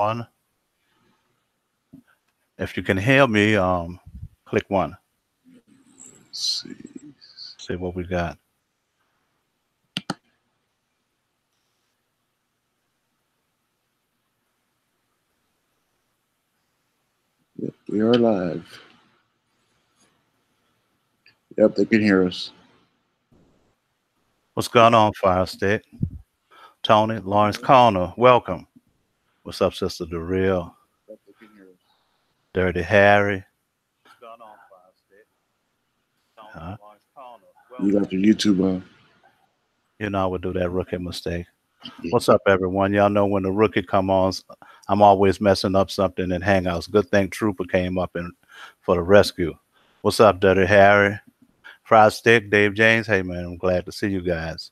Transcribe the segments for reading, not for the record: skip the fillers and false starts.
1. If you can hear me, click 1. Let's see what we got. Yep, we are live. Yep, they can hear us. What's going on, Fire Stick? Tony, Lawrence Corner, welcome. What's up, Sister DaReal? Yep, they can hear us. Dirty Harry. What's going on, Fire Stick? Tony, Lawrence Corner, welcome. You got your YouTube on. You know I would do that rookie mistake. What's up, everyone? Y'all know when the rookie come on, I'm always messing up something in Hangouts. Good thing Trooper came up for the rescue. What's up, Dirty Harry? Fried Stick, Dave James. Hey, man, I'm glad to see you guys.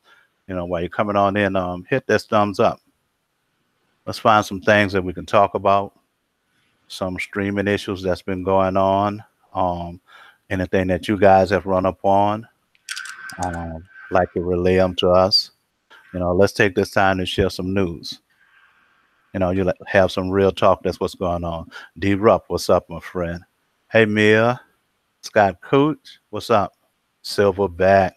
You know, while you're coming on in, hit that thumbs up. Let's find some things that we can talk about. Some streaming issues that's been going on. Anything that you guys have run up on. Like to relay them to us. You know, let's take this time to share some news. You know, you have some real talk. That's what's going on. D-Rupp, what's up, my friend? Hey, Mia. Scott Cooch, what's up? Silverback.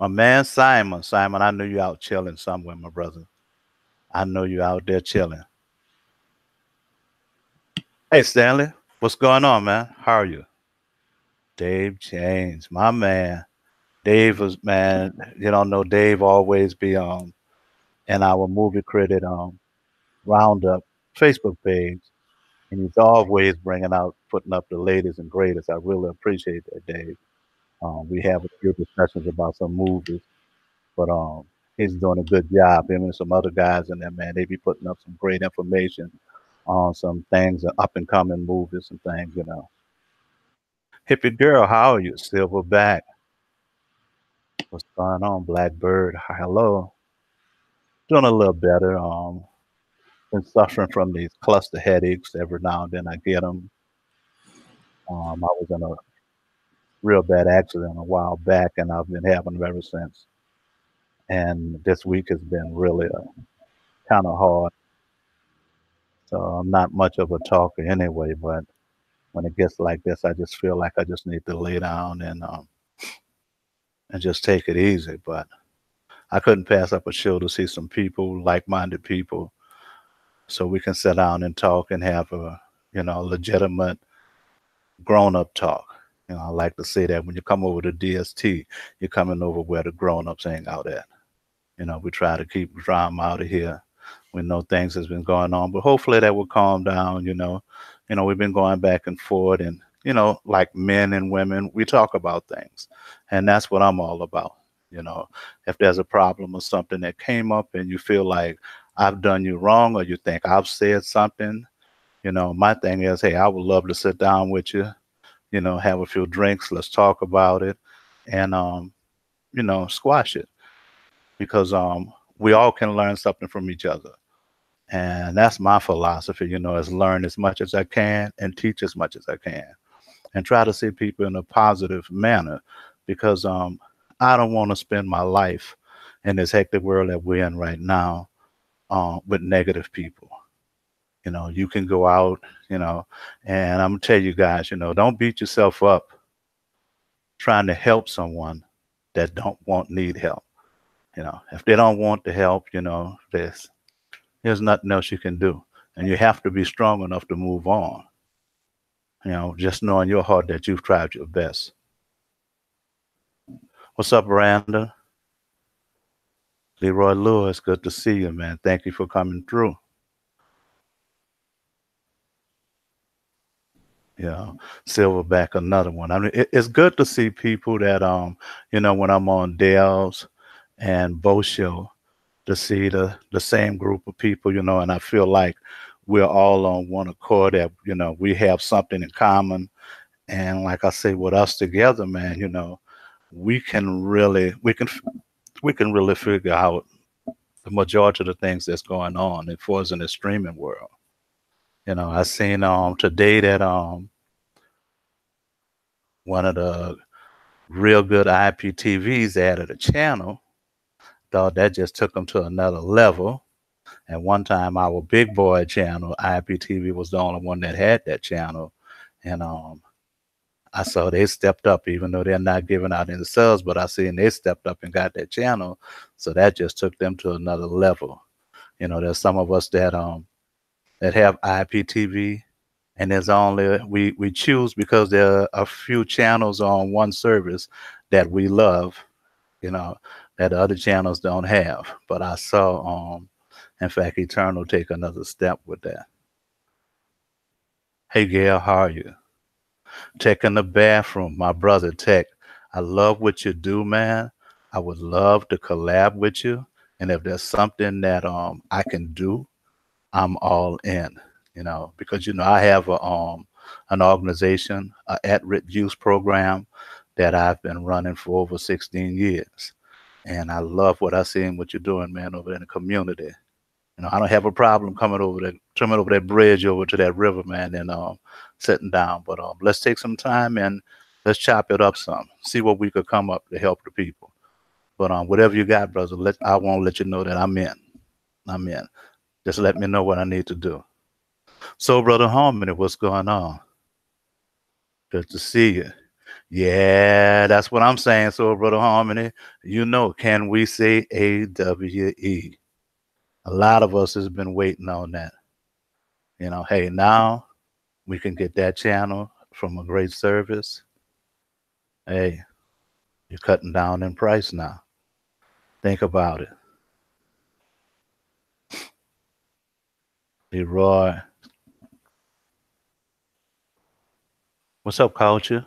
My man, Simon. Simon, I knew you out chilling somewhere, my brother. I know you out there chilling. Hey, Stanley, what's going on, man? How are you? Dave James, my man. Dave was, man, you don't know, Dave always be in our movie credit roundup Facebook page, and he's always putting up the latest and greatest. I really appreciate that, Dave. We have a few discussions about some movies, but he's doing a good job. Him and some other guys in there, man, they be putting up some great information on some things, up and coming movies and things, you know. Hippie girl, how are you? Silverback. What's going on, Blackbird? Hello. Doing a little better. Been suffering from these cluster headaches. Every now and then I get them. I was in a real bad accident a while back, and I've been having them ever since. And this week has been really kind of hard. So I'm not much of a talker anyway, but when it gets like this, I just feel like I just need to lay down and just take it easy. But I couldn't pass up a show to see some people, like-minded people, so we can sit down and talk and have a, you know, legitimate grown-up talk. You know, I like to say that when you come over to DST, you're coming over where the grown-ups hang out at. You know, we try to keep drama out of here. We know things has been going on, but hopefully that will calm down. You know, we've been going back and forth, and you know, like men and women, we talk about things, and that's what I'm all about. You know, if there's a problem or something that came up and you feel like I've done you wrong, or you think I've said something, you know, my thing is, hey, I would love to sit down with you, you know, have a few drinks, let's talk about it, and you know, squash it, because we all can learn something from each other. And that's my philosophy, you know, is learn as much as I can and teach as much as I can, and try to see people in a positive manner, because I don't want to spend my life in this hectic world that we're in right now with negative people. You know, you can go out, you know, and I'm gonna tell you guys, you know, don't beat yourself up trying to help someone that need help. You know, if they don't want the help, you know, there's nothing else you can do. And you have to be strong enough to move on. You know, just know in your heart that you've tried your best. What's up, Miranda? Leroy Lewis, good to see you, man. Thank you for coming through. Yeah, Silverback, another one. I mean, it's good to see people that, you know, when I'm on Dale's and Bo show, to see the same group of people, you know, and I feel like we're all on one accord, that, you know, we have something in common. And like I say, with us together, man, you know, we can really figure out the majority of the things that's going on as far as in the streaming world. You know, I seen today that one of the real good IPTVs added a channel. Thought that just took them to another level. And one time our big boy channel, IPTV, was the only one that had that channel. And I saw they stepped up, even though they're not giving out any subs, but I seen they stepped up and got that channel. So that just took them to another level. There's some of us that have IPTV, and there's only we choose because there are a few channels on one service that we love, that the other channels don't have. But I saw in fact Eternal take another step with that. Hey Gail, how are you? Tech in the bathroom, my brother Tech. I love what you do, man. I would love to collab with you. And if there's something that I can do, I'm all in, because I have an organization, a at-risk youth program that I've been running for over 16 years. And I love what I see and what you're doing, man, over in the community. I don't have a problem coming over that bridge over to that river, man, and sitting down. But let's take some time and let's chop it up some. See what we could come up to help the people. But whatever you got, brother, I won't let you know that I'm in. I'm in. Just let me know what I need to do. So, Brother Harmony, what's going on? Good to see you. Yeah, that's what I'm saying. So, Brother Harmony, can we say AWE? A lot of us has been waiting on that. Hey, now we can get that channel from a great service. Hey, you're cutting down in price now. Think about it. Leroy. What's up, culture?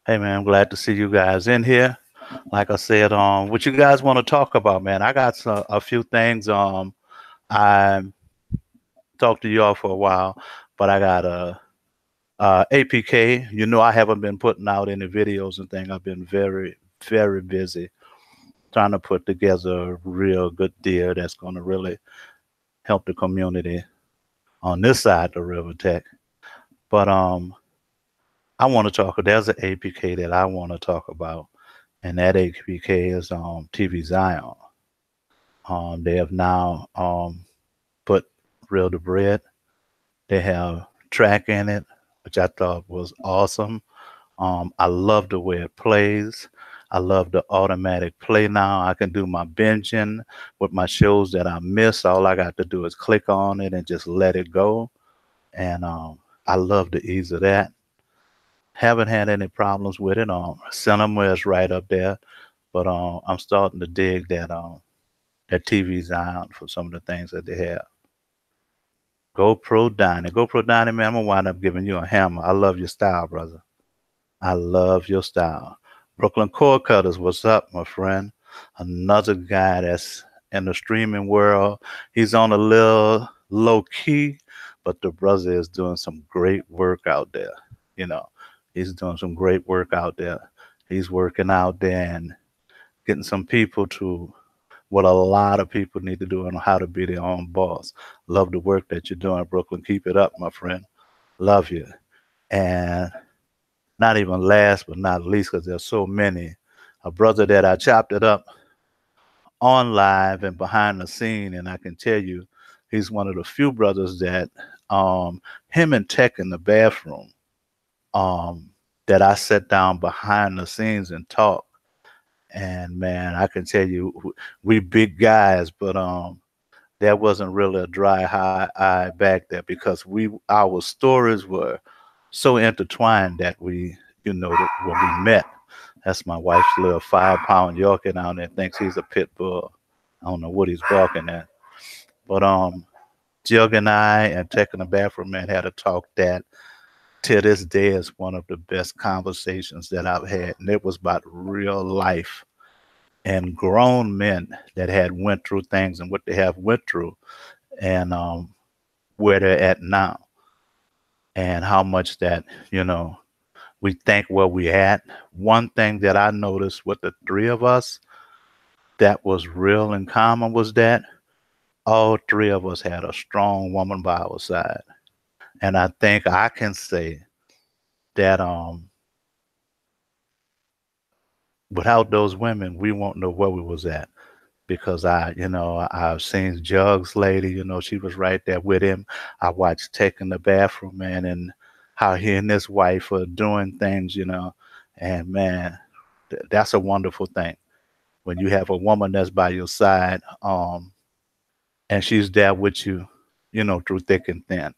Hey, man, I'm glad to see you guys in here. Like I said, what you guys want to talk about, man? I got a few things. I talked to y'all for a while, but I got APK. I haven't been putting out any videos and things. I've been very, very busy trying to put together a real good deal that's going to really help the community on this side of River Tech. But I want to talk. There's an APK that I want to talk about, and that APK is TV Zion. They have now put Real to Bread. They have track in it, which I thought was awesome. I love the way it plays. I love the automatic play now. I can do my binging with my shows that I miss. All I got to do is click on it and just let it go. And I love the ease of that. Haven't had any problems with it. Cinema is right up there, but I'm starting to dig that TV Zion for some of the things that they have. GoPro Dining, man, I'm gonna wind up giving you a hammer. I love your style, brother. I love your style. Brooklyn Cord Cutters, what's up, my friend? Another guy that's in the streaming world. He's on a little low key, but the brother is doing some great work out there. He's doing some great work out there. He's working out there and getting some people to what a lot of people need to do on how to be their own boss. Love the work that you're doing, Brooklyn. Keep it up, my friend. Love you. And not even last but not least, because there's so many, a brother that I chopped it up on live and behind the scene, and I can tell you, he's one of the few brothers that him and Tech in the bathroom that I sat down behind the scenes and talked. And man, I can tell you, we big guys, but there wasn't really a dry eye back there because our stories were so intertwined that that when we met, that's my wife's little 5-pound Yorkie down there, thinks he's a pit bull. I don't know what he's barking at. But Jug and I and Tech in the bathroom, man, had a talk that to this day is one of the best conversations that I've had. And it was about real life and grown men that had went through things and what they have went through and where they're at now and how much that, we think where we at. One thing that I noticed with the three of us that was real in common was that all three of us had a strong woman by our side. And I think I can say that without those women, we won't know where we was at because I've seen Jugs lady, she was right there with him. I watched Taking the Bathroom, man, and how he and his wife are doing things, and man, that's a wonderful thing when you have a woman that's by your side, and she's there with you, through thick and thin,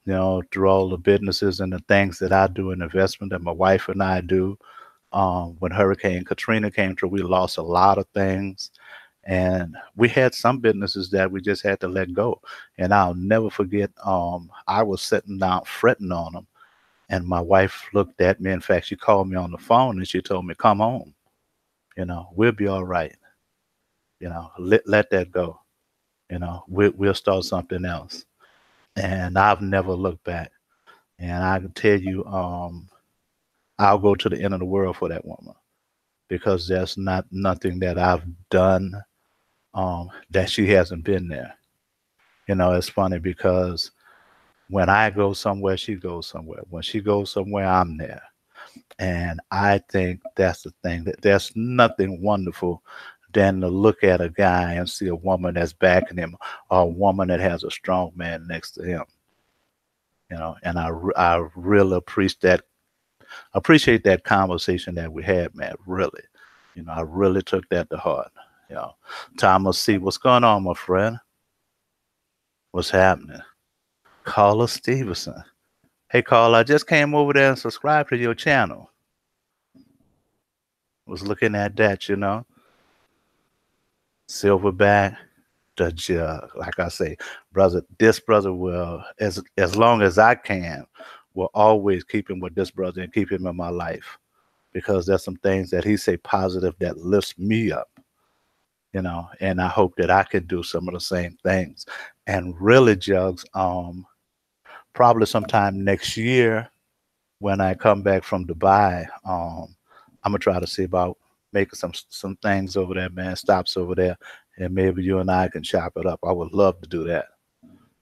through all the businesses and the things that I do in investment that my wife and I do. When Hurricane Katrina came through, we lost a lot of things. And we had some businesses that we just had to let go. And I'll never forget, I was sitting down fretting on them. And my wife looked at me. In fact, she called me on the phone and she told me, come home. We'll be all right. Let that go. We'll start something else. And I've never looked back. And I can tell you, I'll go to the end of the world for that woman because there's nothing that I've done that she hasn't been there. It's funny because when I go somewhere, she goes somewhere. When she goes somewhere, I'm there. And I think that's the thing, that there's nothing wonderful than to look at a guy and see a woman that's backing him, or a woman that has a strong man next to him. And I really appreciate that conversation that we had, man. Really, I really took that to heart. Thomas C, what's going on, my friend? What's happening? Carla Stevenson. Hey, Carla, I just came over there and subscribed to your channel. Was looking at that, Silverback, the jug. Like I say, brother, this brother will, as long as I can, will always keep him with this brother and keep him in my life, because there's some things that he say positive that lifts me up, and I hope that I can do some of the same things. And really, Jugs, probably sometime next year when I come back from Dubai, I'm gonna try to see about making some things over there, man, stops over there, and maybe you and I can chop it up. I would love to do that.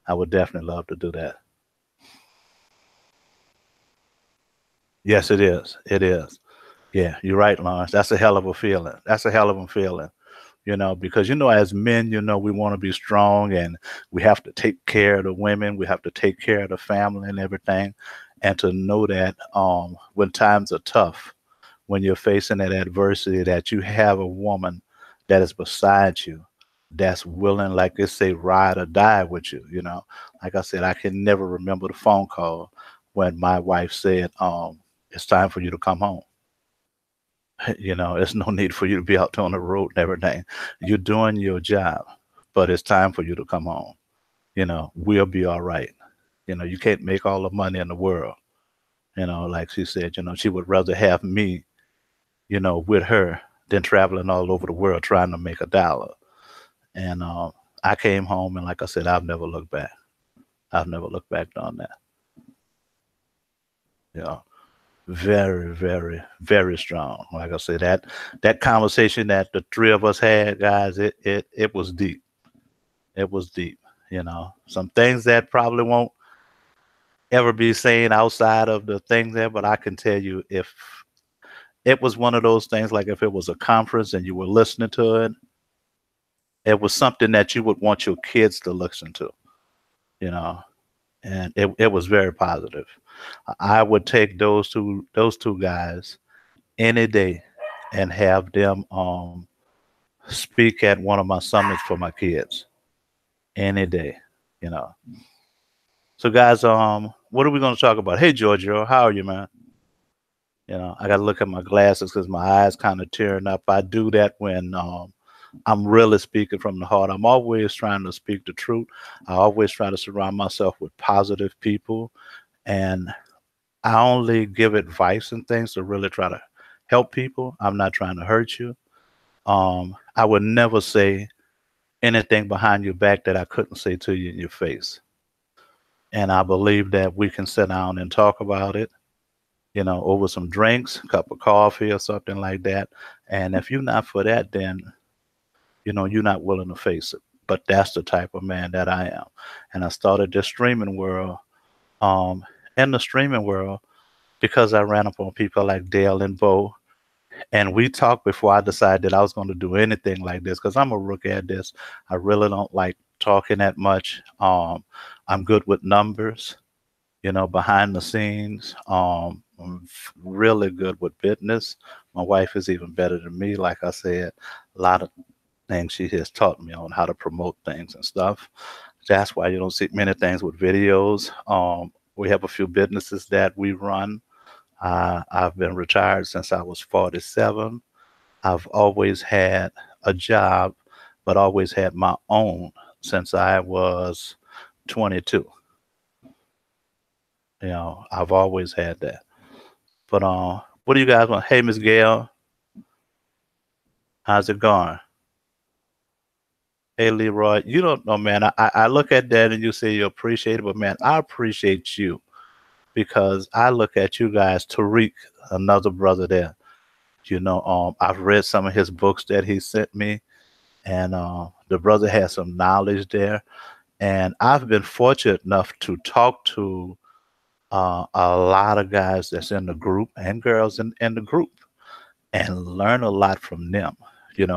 I would definitely love to do that. Yes, it is. It is. Yeah, you're right, Lawrence. That's a hell of a feeling. That's a hell of a feeling. Because as men, we want to be strong and we have to take care of the women, we have to take care of the family and everything. And to know that when times are tough, when you're facing that adversity, that you have a woman that is beside you, that's willing, like they say, ride or die with you. Like I said, I can never remember the phone call when my wife said, it's time for you to come home. There's no need for you to be out on the road and everything. You're doing your job, but it's time for you to come home. We'll be all right. You can't make all the money in the world. Like she said, she would rather have me, with her than traveling all over the world trying to make a dollar. And I came home, and like I said, I've never looked back. I've never looked back on that. Very, very, very strong. Like I said, that conversation that the three of us had, guys, it was deep. It was deep. Some things that probably won't ever be saying outside of the thing there, but I can tell you, if it was one of those things, like if it was a conference and you were listening to it, it was something that you would want your kids to listen to, and it was very positive. I would take those two guys any day and have them speak at one of my summits for my kids any day, So guys, what are we going to talk about? Hey, Giorgio, how are you, man? I got to look at my glasses because my eyes kind of tearing up. I do that when I'm really speaking from the heart. I'm always trying to speak the truth. I always try to surround myself with positive people, and I only give advice and things to really try to help people. I'm not trying to hurt you. I would never say anything behind your back that I couldn't say to you in your face. And I believe that we can sit down and talk about it, over some drinks, a cup of coffee or something like that. And if you're not for that, then, you're not willing to face it. But that's the type of man that I am. And I started this streaming world, in the streaming world, because I ran up on people like Dale and Bo, And we talked before I decided that I was going to do anything like this because I'm a rookie at this. I really don't like talking that much. I'm good with numbers, behind the scenes. I'm really good with business. My wife is even better than me. Like I said, a lot of things she has taught me on how to promote things and stuff. That's why you don't see many things with videos. We have a few businesses that we run. I've been retired since I was 47. I've always had a job, but always had my own since I was 22. I've always had that. But what do you guys want? Hey, Miss Gail, how's it going? Hey, Leroy, you don't know, man. I look at that and you say you appreciate it, but man, I appreciate you because I look at you guys, Tariq, another brother there. I've read some of his books that he sent me, and the brother has some knowledge there. And I've been fortunate enough to talk to a lot of guys that's in the group and girls in the group and learn a lot from them.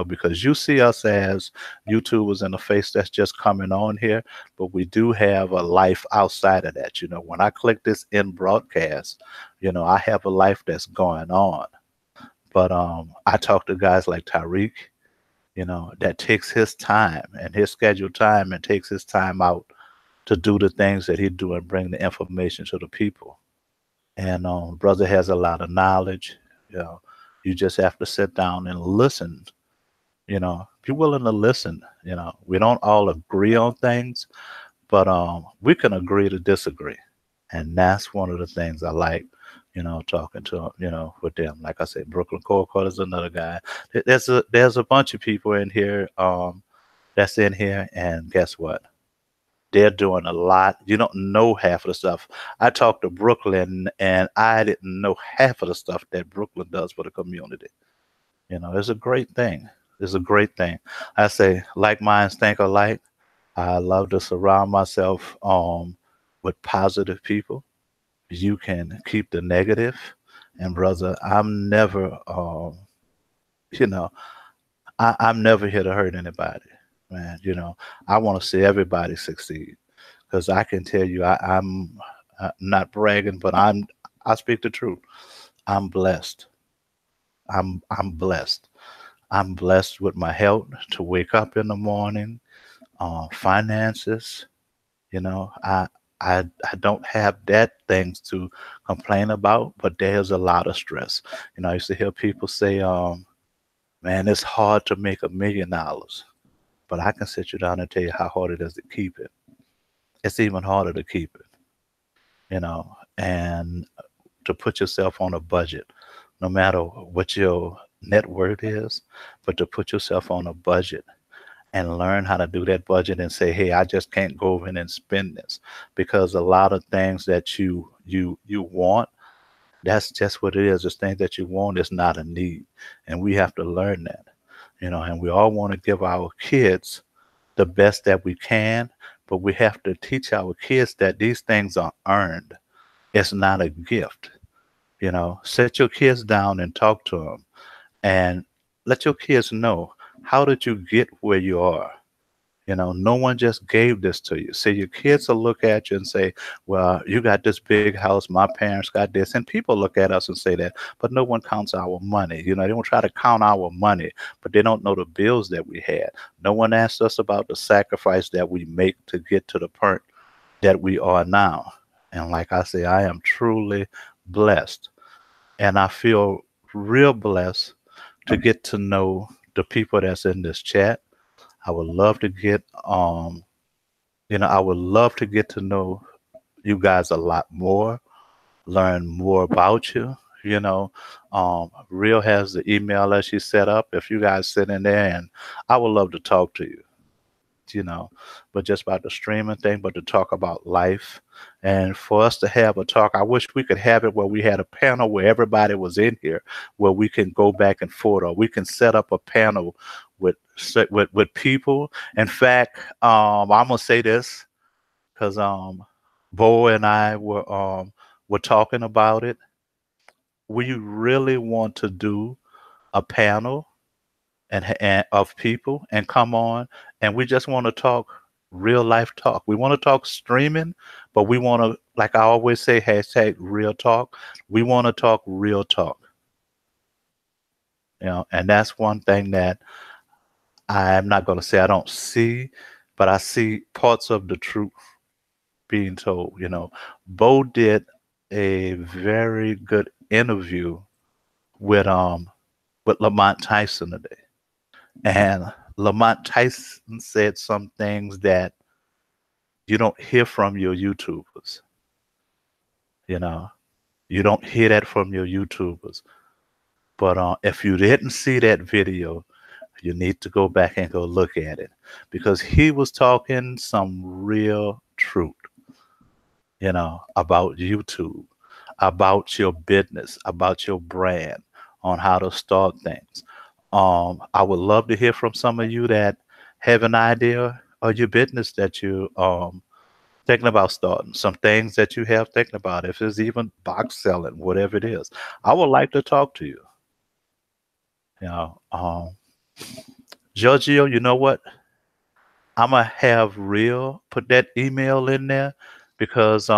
Because you see us as YouTubers in the face that's just coming on here, but we do have a life outside of that. When I click this in broadcast, I have a life that's going on. But I talk to guys like Tariq, that takes his time and his scheduled time and takes his time out to do the things that he do and bring the information to the people. And brother has a lot of knowledge. You just have to sit down and listen. Be willing to listen. We don't all agree on things, but we can agree to disagree. And that's one of the things I like, talking to, with them. Like I said, Brooklyn Core is another guy. There's a bunch of people in here that's in here, and guess what? They're doing a lot. You don't know half of the stuff. I talked to Brooklyn, and I didn't know half of the stuff that Brooklyn does for the community. It's a great thing. It's a great thing. I say, like minds think alike. I love to surround myself with positive people. You can keep the negative, and brother, I'm never, you know, I'm never here to hurt anybody, man. I want to see everybody succeed because I can tell you, I'm not bragging, but I speak the truth. I'm blessed. I'm blessed. I'm blessed with my health to wake up in the morning, finances. You know, I I don't have that things to complain about, but there's a lot of stress. I used to hear people say, man, it's hard to make $1 million. But I can sit you down and tell you how hard it is to keep it. It's even harder to keep it, and to put yourself on a budget, no matter what your net worth is, but to put yourself on a budget and learn how to do that budget and say, hey, I just can't go over and spend this because a lot of things that you want, that's just what it is. It's things that you want is not a need. And we have to learn that, and we all want to give our kids the best that we can, but we have to teach our kids that these things are earned. It's not a gift. Set your kids down and talk to them and let your kids know, how did you get where you are? No one just gave this to you. See, your kids will look at you and say, well, you got this big house, my parents got this. And people look at us and say that, but no one counts our money. They don't try to count our money, but they don't know the bills that we had. No one asked us about the sacrifice that we make to get to the point that we are now. And like I say, I am truly blessed. And I feel real blessed to get to know the people that's in this chat. I would love to get I would love to get to know you guys a lot more, learn more about you. Real has the email that she set up. If you guys sit in there, and I would love to talk to you, but just about the streaming thing, but to talk about life. And for us to have a talk, I wish we could have it where we had a panel where everybody was in here, where we can go back and forth, or we can set up a panel with people. In fact, I'm gonna say this because Bo and I were talking about it. We really want to do a panel and of people and come on, and we just want to talk real life talk. We want to talk streaming, but we want to, like I always say, hashtag real talk. We want to talk real talk, and that's one thing that I'm not going to say I don't see, but I see parts of the truth being told. Bo did a very good interview with Lamont Tyson today. And Lamont Tyson said some things that you don't hear from your YouTubers. You know, you don't hear that from your YouTubers. But if you didn't see that video, you need to go back and go look at it because he was talking some real truth, about YouTube, about your business, about your brand, on how to start things. I would love to hear from some of you that have an idea of your business that you thinking about starting, some things that you have thinking about, if it's even box selling, whatever it is. I would like to talk to you. You know, Giorgio, you know what? I'm gonna have Real put that email in there because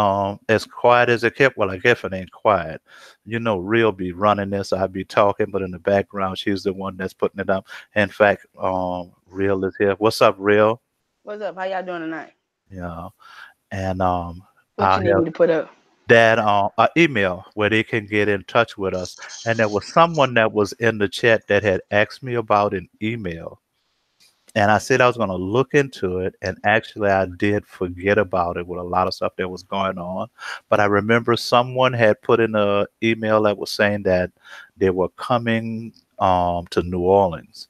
as quiet as it kept, well, I guess it ain't quiet. Real be running this, I be talking, but in the background, she's the one that's putting it up. In fact, Real is here. What's up, Real? What's up? How y'all doing tonight? And What I'll you need have me to put up? that email where they can get in touch with us. And there was someone that was in the chat that had asked me about an email. And I said I was going to look into it. And actually, I did forget about it with a lot of stuff that was going on. But I remember someone had put in an email that was saying that they were coming to New Orleans.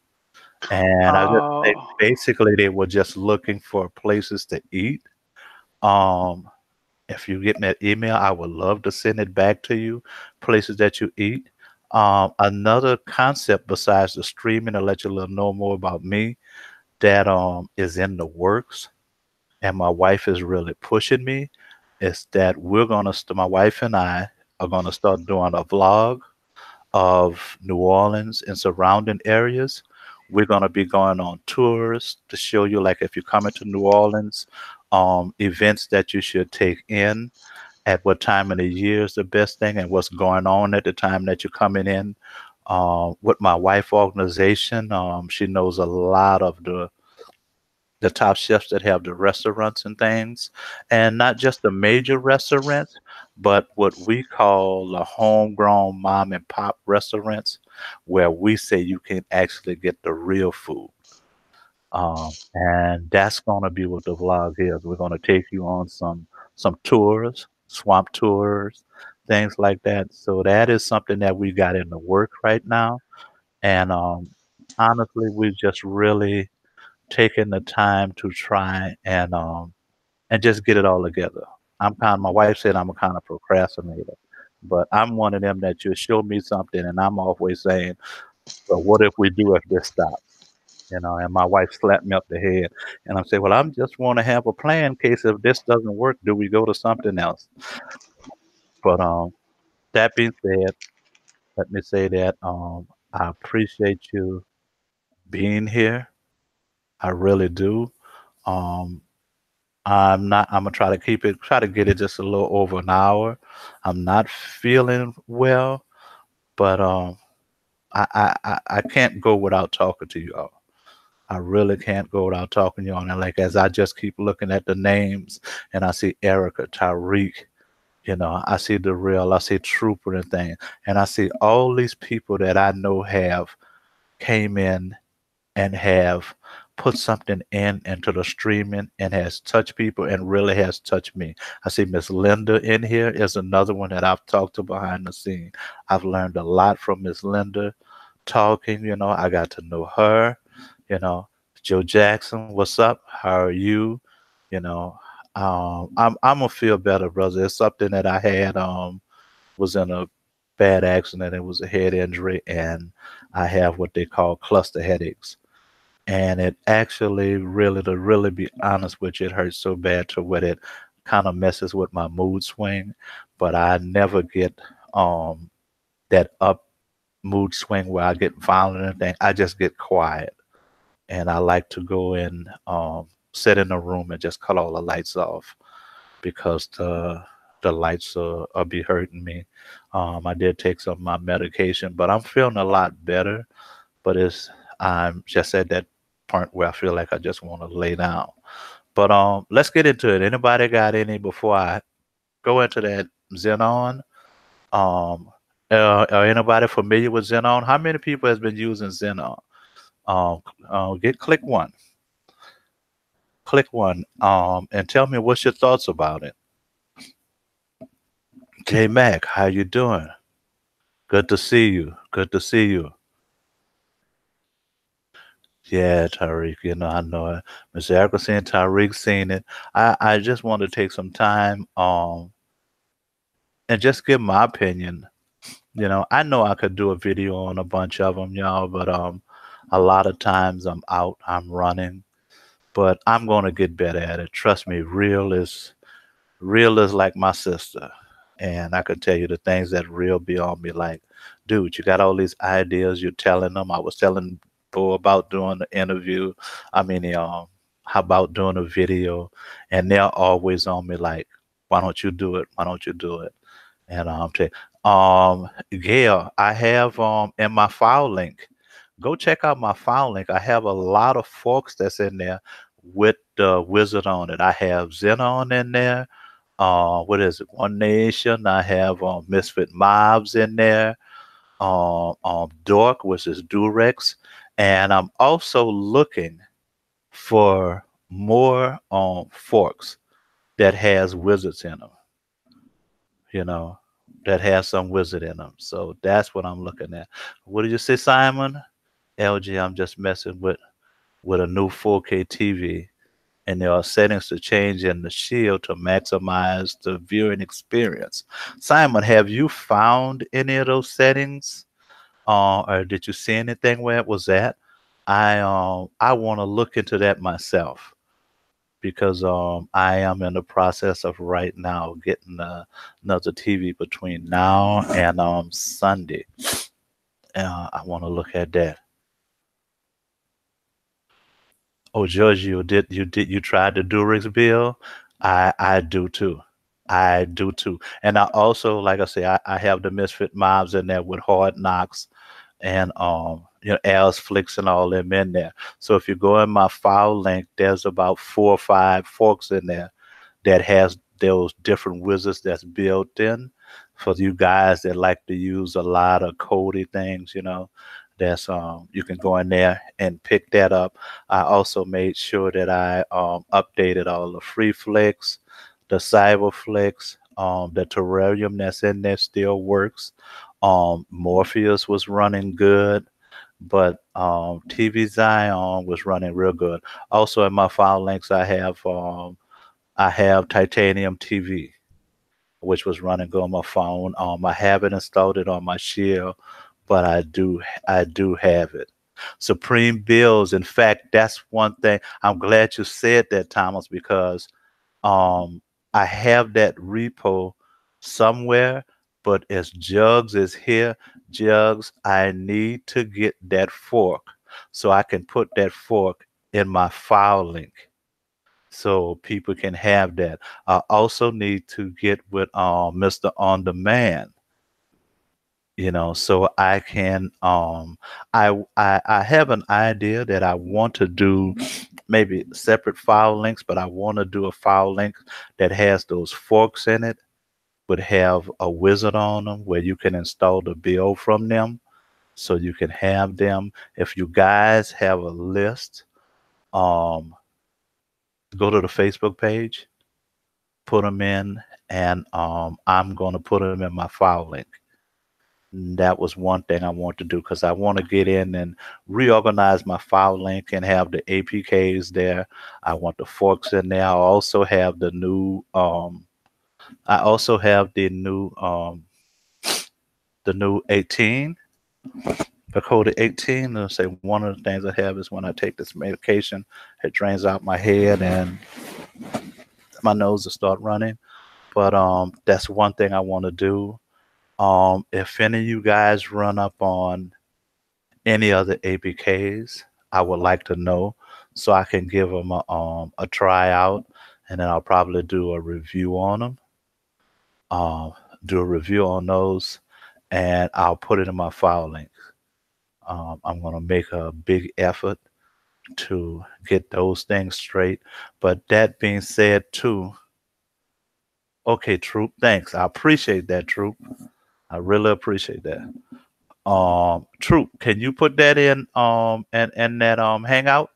And I just think Oh, basically they were just looking for places to eat. Um, if you get that email, I would love to send it back to you, places that you eat. Another concept besides the streaming to let you know more about me that is in the works, and my wife is really pushing me, is that my wife and I are gonna start doing a vlog of New Orleans and surrounding areas. We're going to be going on tours to show you, like, if you're coming to New Orleans, events that you should take in, at what time of the year is the best thing, and what's going on at the time that you're coming in. With my wife organization, she knows a lot of the top chefs that have the restaurants and things, and not just the major restaurants, but what we call the homegrown mom and pop restaurants, where we say you can actually get the real food. And that's going to be what the vlog is. We're going to take you on some tours, swamp tours, things like that. So that is something that we got in the work right now. And honestly, we just really taking the time to try and just get it all together. My wife said I'm a kind of procrastinator, but I'm one of them that you show me something and I'm always saying, well, what if we do if this stops? And my wife slapped me up the head and I'm saying, well, I'm just want to have a plan in case if this doesn't work, do we go to something else? But that being said, let me say that I appreciate you being here. I really do. Um, I'm gonna try to get it just a little over an hour. I'm not feeling well, but I can't go without talking to you all. I really can't go without talking to you all. And like as I just keep looking at the names and I see Erica, Tyreek, I see DaReal, I see Trooper and things, and I see all these people that I know have came in and have put something into the streaming and has touched people and really has touched me. I see Miss Linda in here is another one that I've talked to behind the scene. I've learned a lot from Miss Linda talking, I got to know her, you know. Joe Jackson, what's up? How are you? You know, I'm gonna feel better, brother. It's something that I had was in a bad accident. It was a head injury, and I have what they call cluster headaches, and it actually really, to really be honest with you, it hurts so bad to where it kind of messes with my mood swing, but I never get that up mood swing where I get violent and thing. I just get quiet, and I like to go and sit in a room and just cut all the lights off because the lights are be hurting me. I did take some of my medication, but I'm feeling a lot better. But I'm just at that point where I feel like I just want to lay down. But let's get into it. Anybody got any before I go into that Xenon? Um, are anybody familiar with Xenon? How many people has been using Xenon? Click one. Click one. And tell me what's your thoughts about it. J Mac, how you doing? Good to see you. Good to see you. Yeah, Tariq, I know it. Mr. Erica saying Tariq seen it. I just want to take some time and just give my opinion. I know I could do a video on a bunch of them, but a lot of times I'm out, I'm running, but I'm gonna get better at it. Trust me, real is like my sister. And I could tell you the things that real be on me like, dude, you got all these ideas, you're telling them. I was telling Bo about doing the interview. I mean, how about doing a video? And they're always on me like, why don't you do it? Why don't you do it? And Gail, I have in my file link. Go check out my file link. I have a lot of forks that's in there with the wizard on it. I have Xenon in there. What is it? One Nation. I have Misfit Mobs in there. Dork, which is Durex, and I'm also looking for more forks that has wizards in them. That has some wizard in them. So that's what I'm looking at. What did you say, Simon? LG, I'm just messing with a new 4K TV, and there are settings to change in the shield to maximize the viewing experience. Simon, have you found any of those settings? Or did you see anything where it was at? I want to look into that myself because I am in the process of right now getting another TV between now and Sunday. I want to look at that. Oh, Giorgio, you tried the Durex bill? I do too. I do too. And I also, like I say, I have the Misfit Mobs in there with Hard Knocks and Al's Flicks and all them in there. So if you go in my file link, there's about 4 or 5 forks in there that has those different wizards that's built in for you guys that like to use a lot of Kodi things, that's you can go in there and pick that up. I also made sure that I updated all the free flicks, the cyber flicks, the terrarium that's in there still works. Morpheus was running good, but TV Zion was running real good. Also in my file links I have Titanium TV, which was running good on my phone. I haven't installed it on my Shield, but I do have it. Supreme Bills. In fact, that's one thing. I'm glad you said that, Thomas, because I have that repo somewhere, but as Jugs is here, Jugs, I need to get that fork so I can put that fork in my file link so people can have that. I also need to get with Mr. On Demand, so I can I have an idea that I want to do maybe separate file links, but I want to do a file link that has those forks in it, but have a wizard on them where you can install the bill from them so you can have them. If you guys have a list, go to the Facebook page, put them in, and I'm going to put them in my file link. That was one thing I want to do because I want to get in and reorganize my file link and have the APKs there. I want the forks in there. I also have the new the new 18, the Kodi 18. Let's say one of the things I have is when I take this medication, it drains out my head and my nose will start running. But that's one thing I want to do. If any of you guys run up on any other APKs, I would like to know so I can give them a tryout, and then I'll probably do a review on them. Do a review on those, and I'll put it in my file link. I'm gonna make a big effort to get those things straight. But that being said, too, okay, Troop, thanks. I appreciate that, Troop. I really appreciate that. Troop, can you put that in in that hangout?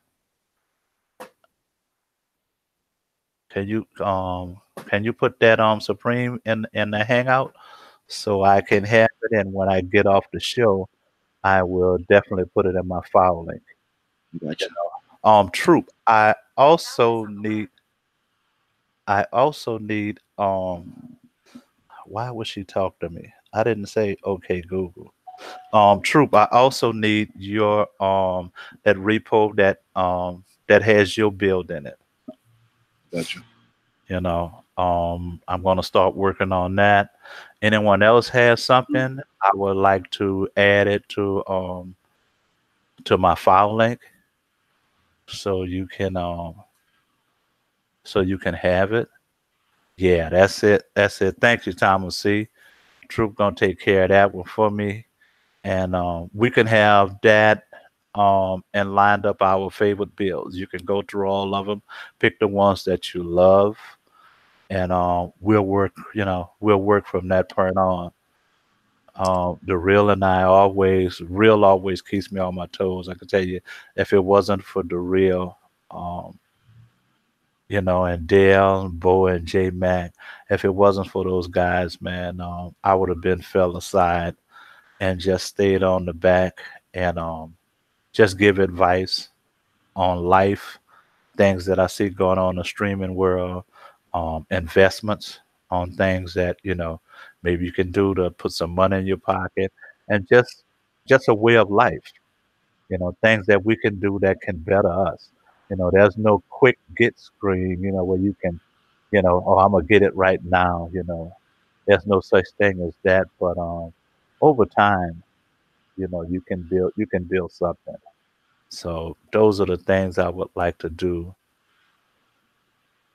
Can you put that Supreme in the hangout so I can have it, and when I get off the show, I will definitely put it in my file link. Gotcha. Troop, I also need why would she talk to me? I didn't say okay Google. Troop, I also need your that repo that has your build in it. Gotcha. You know, I'm gonna start working on that. Anyone else has something, I would like to add it to my file link so you can have it. Yeah, that's it. That's it. Thank you, Thomas C. Troop gonna take care of that one for me, and we can have that and lined up our favorite builds. You can go through all of them, pick the ones that you love, and we'll work. We'll work from that point on. DaReal and I Real always keeps me on my toes. I can tell you, if it wasn't for DaReal, um, and Dale, Bo, and J Mac, if it wasn't for those guys, man, I would have been fell aside and just stayed on the back and just give advice on life, things that I see going on in the streaming world, investments on things that maybe you can do to put some money in your pocket, and just a way of life. Things that we can do that can better us. There's no quick get screen. Where you can, oh, I'm gonna get it right now. There's no such thing as that. But over time, you can build something. So those are the things I would like to do.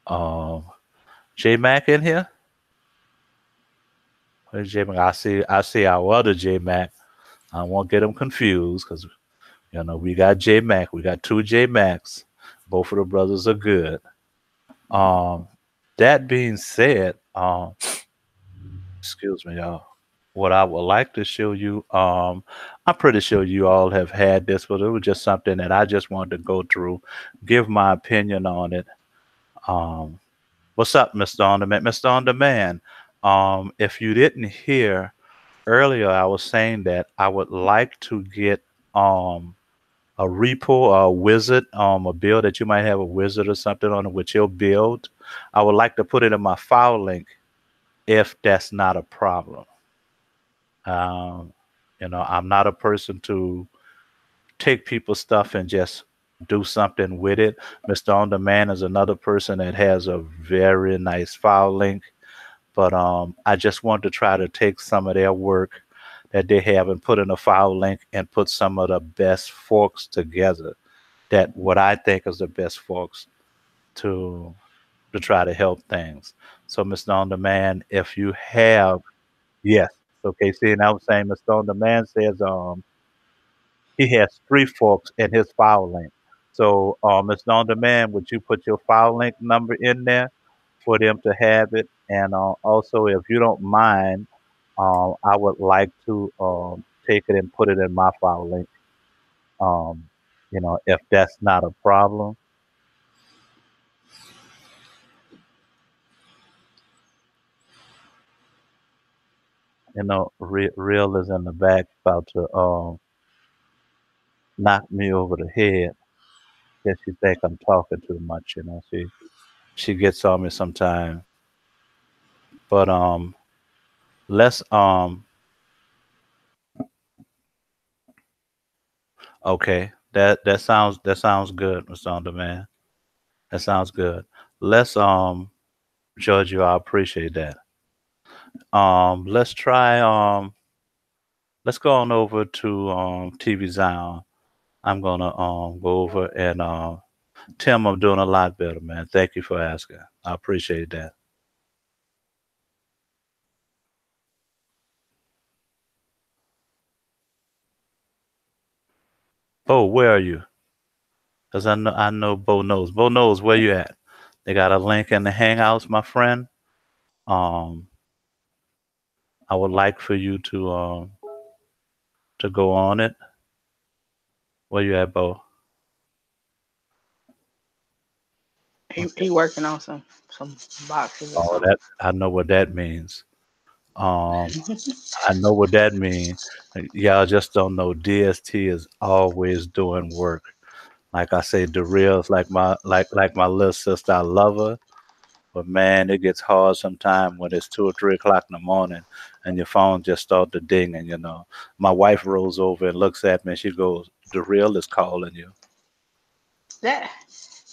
Um, J Mac in here? Where's J Mac? I see our other J Mac. I won't get them confused because we got J Mac. We got two J Macs. Both of the brothers are good. That being said, excuse me, y'all. What I would like to show you, I'm pretty sure you all have had this, but it was just something that I just wanted to go through, give my opinion on it. Um, what's up, Mr. On Demand? Mr. On Demand, if you didn't hear earlier, I was saying that I would like to get a repo or a wizard, a build that you might have a wizard or something on it with your build. I would like to put it in my file link if that's not a problem. I'm not a person to take people's stuff and just do something with it. Mr. On Demand is another person that has a very nice file link, but I just want to try to take some of their work that they have and put in a file link and put some of the best forks together. That what I think is the best forks to try to help things. So, Mr. On Demand, if you have, yes, okay. See, and I was saying, Mr. On Demand says he has three forks in his file link. So, Mr. On Demand, would you put your file link number in there for them to have it? And also, if you don't mind, I would like to take it and put it in my file link. Um, if that's not a problem. Real is in the back about to knock me over the head. Guess she think I'm talking too much. She gets on me sometime. But let's okay. That sounds good, Mr. On Demand. That sounds good. Let's Judge you. I appreciate that. Let's try let's go on over to TV Zion. I'm gonna go over and Tim, I'm doing a lot better, man. Thank you for asking. I appreciate that. Bo, where are you? Cause I know Bo knows. Bo knows where you at. They got a link in the Hangouts, my friend. Um, I would like for you to go on it. Where you at, Bo? He working on some boxes or Oh, something. that I know what that means. Um, I know what that means. Y'all just don't know. DST is always doing work. Like I say, DaReal is like my little sister. I love her, but man, it gets hard sometimes when it's 2 or 3 o'clock in the morning and your phone just start to ding. And my wife rolls over and looks at me and she goes, "DaReal is calling you." That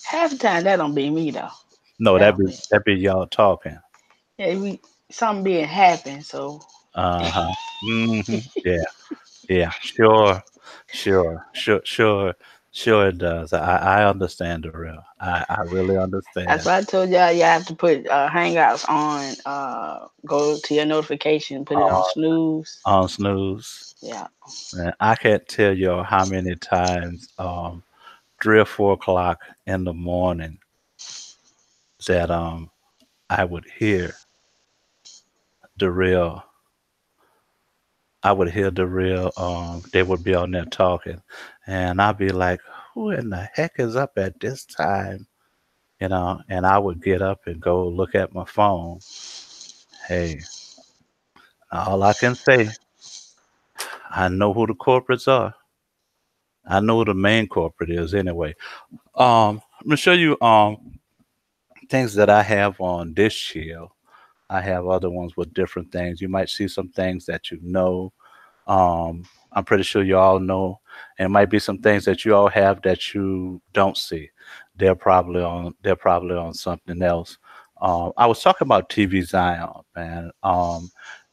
half the time that don't be me though. No, That that don't be be. that be y'all talking. Yeah, we something being happen. So Uh huh. Yeah. Yeah, sure it does. I understand the real. I really that's understand. why I told y'all you have to put Hangouts on. Go to your notification, put it on On snooze. on snooze. Yeah, Man, I can't tell y'all how many times 3 or 4 o'clock in the morning that I would hear the real they would be on there talking and I'd be like, who in the heck is up at this time? And I would get up and go look at my phone. Hey, all I can say, I know who the corporates are. I know who the main corporate is anyway. I'm gonna show you things that I have on this shield. I have other ones with different things. You might see some things that you know. I'm pretty sure you all know, and it might be some things that you all have that you don't see. They're probably on something else. I was talking about TV Zion, man.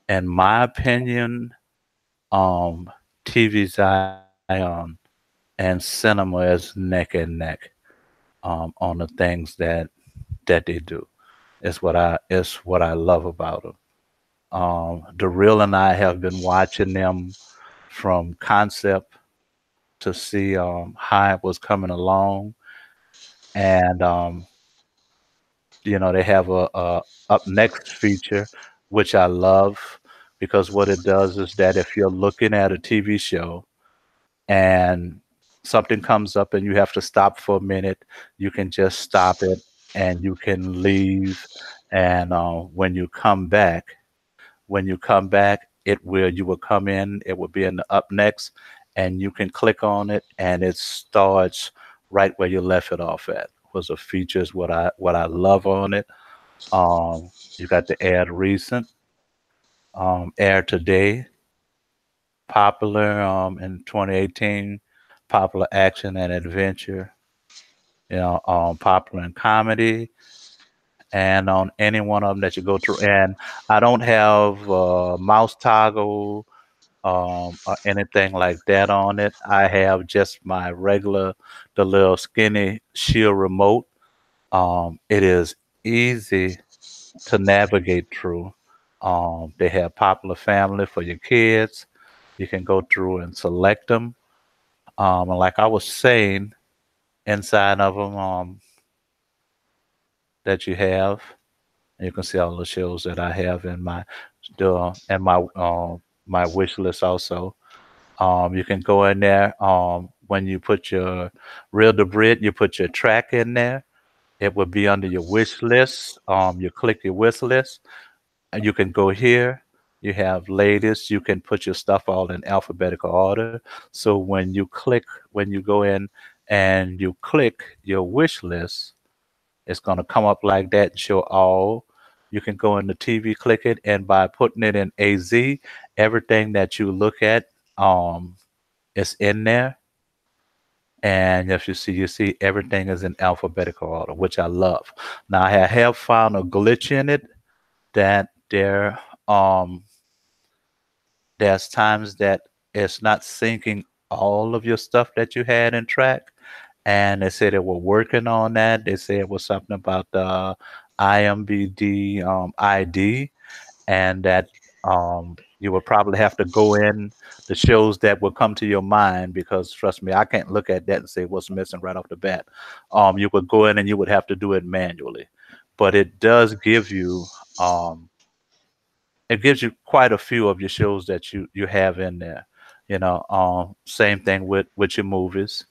In my opinion, um, TV Zion and cinema is neck and neck on the things that they do. It's what I love about them. DaReal and I have been watching them from concept to see how it was coming along, and they have a up next feature, which I love because what it does is that if you're looking at a TV show and something comes up and you have to stop for a minute, you can just stop it and you can leave. And when you come back, you will come in. It will be in the up next, and you can click on it, and it starts right where you left it off at. Was the features what I love on it. You got the add recent, air today, popular in 2018, popular action and adventure, popular in comedy, and on any one of them that you go through. And I don't have mouse toggle or anything like that on it. I have just my regular, the little skinny Shield remote. It is easy to navigate through. They have popular family for your kids. You can go through and select them. And like I was saying, inside of them that you have, you can see all the shows that I have in my wish list also. You can go in there when you put your real debris, you put your track in there. It will be under your wish list. You click your wish list, and you can go here. You have latest. You can put your stuff all in alphabetical order. So when you go in and you click your wish list, it's going to come up like that and show all. You can go in the TV, click it, and by putting it in AZ, everything that you look at um, is in there. And if you see everything is in alphabetical order, which I love. Now I have found a glitch in it that there there's times that it's not syncing all of your stuff that you had in track. And they said they were working on that. They said it was something about the IMBD ID, and that you would probably have to go in the shows that will come to your mind, because trust me, I can't look at that and say what's missing right off the bat. You would go in and you would have to do it manually, but it does give you it gives you quite a few of your shows that you have in there. Same thing with your movies,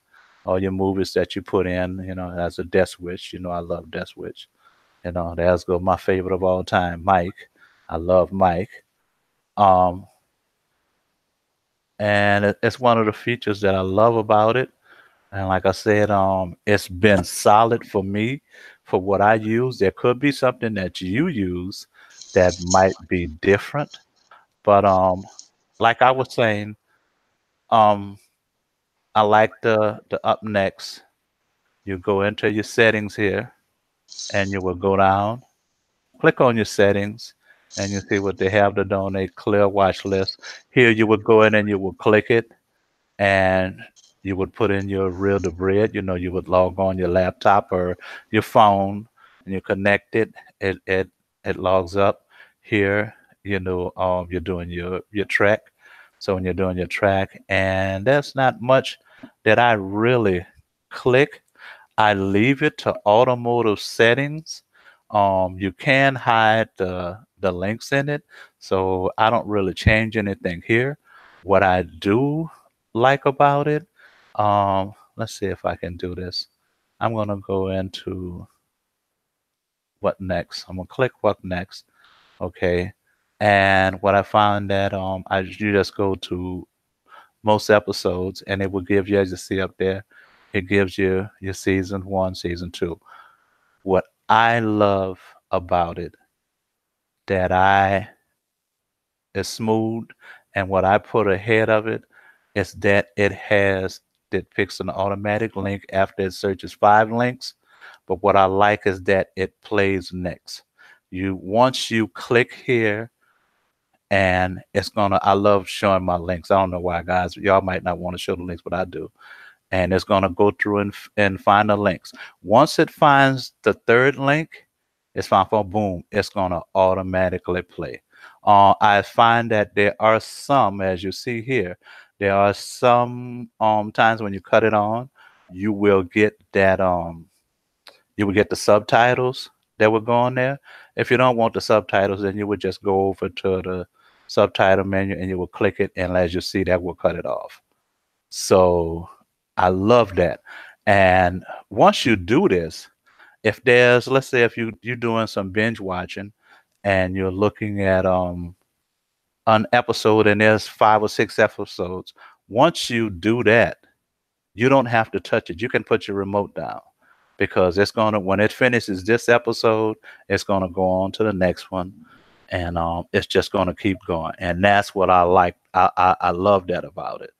or your movies that you put in. As a Death Wish. I love Death Wish. There's go my favorite of all time, Mike. I love Mike. Um, and it's one of the features that I love about it. And like I said, it's been solid for me for what I use. There could be something that you use that might be different, but like I was saying, um, I like the up next. You go into your settings here, and you will go down, click on your settings, and you see what they have to donate, clear watch list. Here you would go in and you will click it, and you would put in your real to bread. You would log on your laptop or your phone, and you connect it. It logs up here. You're doing your track. So when you're doing your track, and there's not much that I really click. I leave it to automotive settings. You can hide the links in it, so I don't really change anything here. What I do like about it, let's see if I can do this. I'm gonna go into what next. I'm gonna click what next. Okay, and what I found that you just go to most episodes, and it will give you, as you see up there, it gives you your season 1, season 2. What I love about it, that I is smooth, and what I put ahead of it is that it picks an automatic link after it searches 5 links. But what I like is that it plays next. Once you click here, and I love showing my links. I don't know why, guys. Y'all might not want to show the links, but I do. And it's going to go through and find the links. Once it finds the 3rd link, it's found for boom, it's going to automatically play. I find that there are some, as you see here, there are some times when you cut it on, you will get that you will get the subtitles that will go on there. If you don't want the subtitles, then you would just go over to the subtitle menu and you will click it, and as you see, that will cut it off. So I love that. And once you do this, let's say if you're doing some binge watching and you're looking at an episode and there's 5 or 6 episodes, once you do that, you don't have to touch it. You can put your remote down, because when it finishes this episode, it's gonna go on to the next one, and it's just gonna keep going. And that's what I like. I love that about it.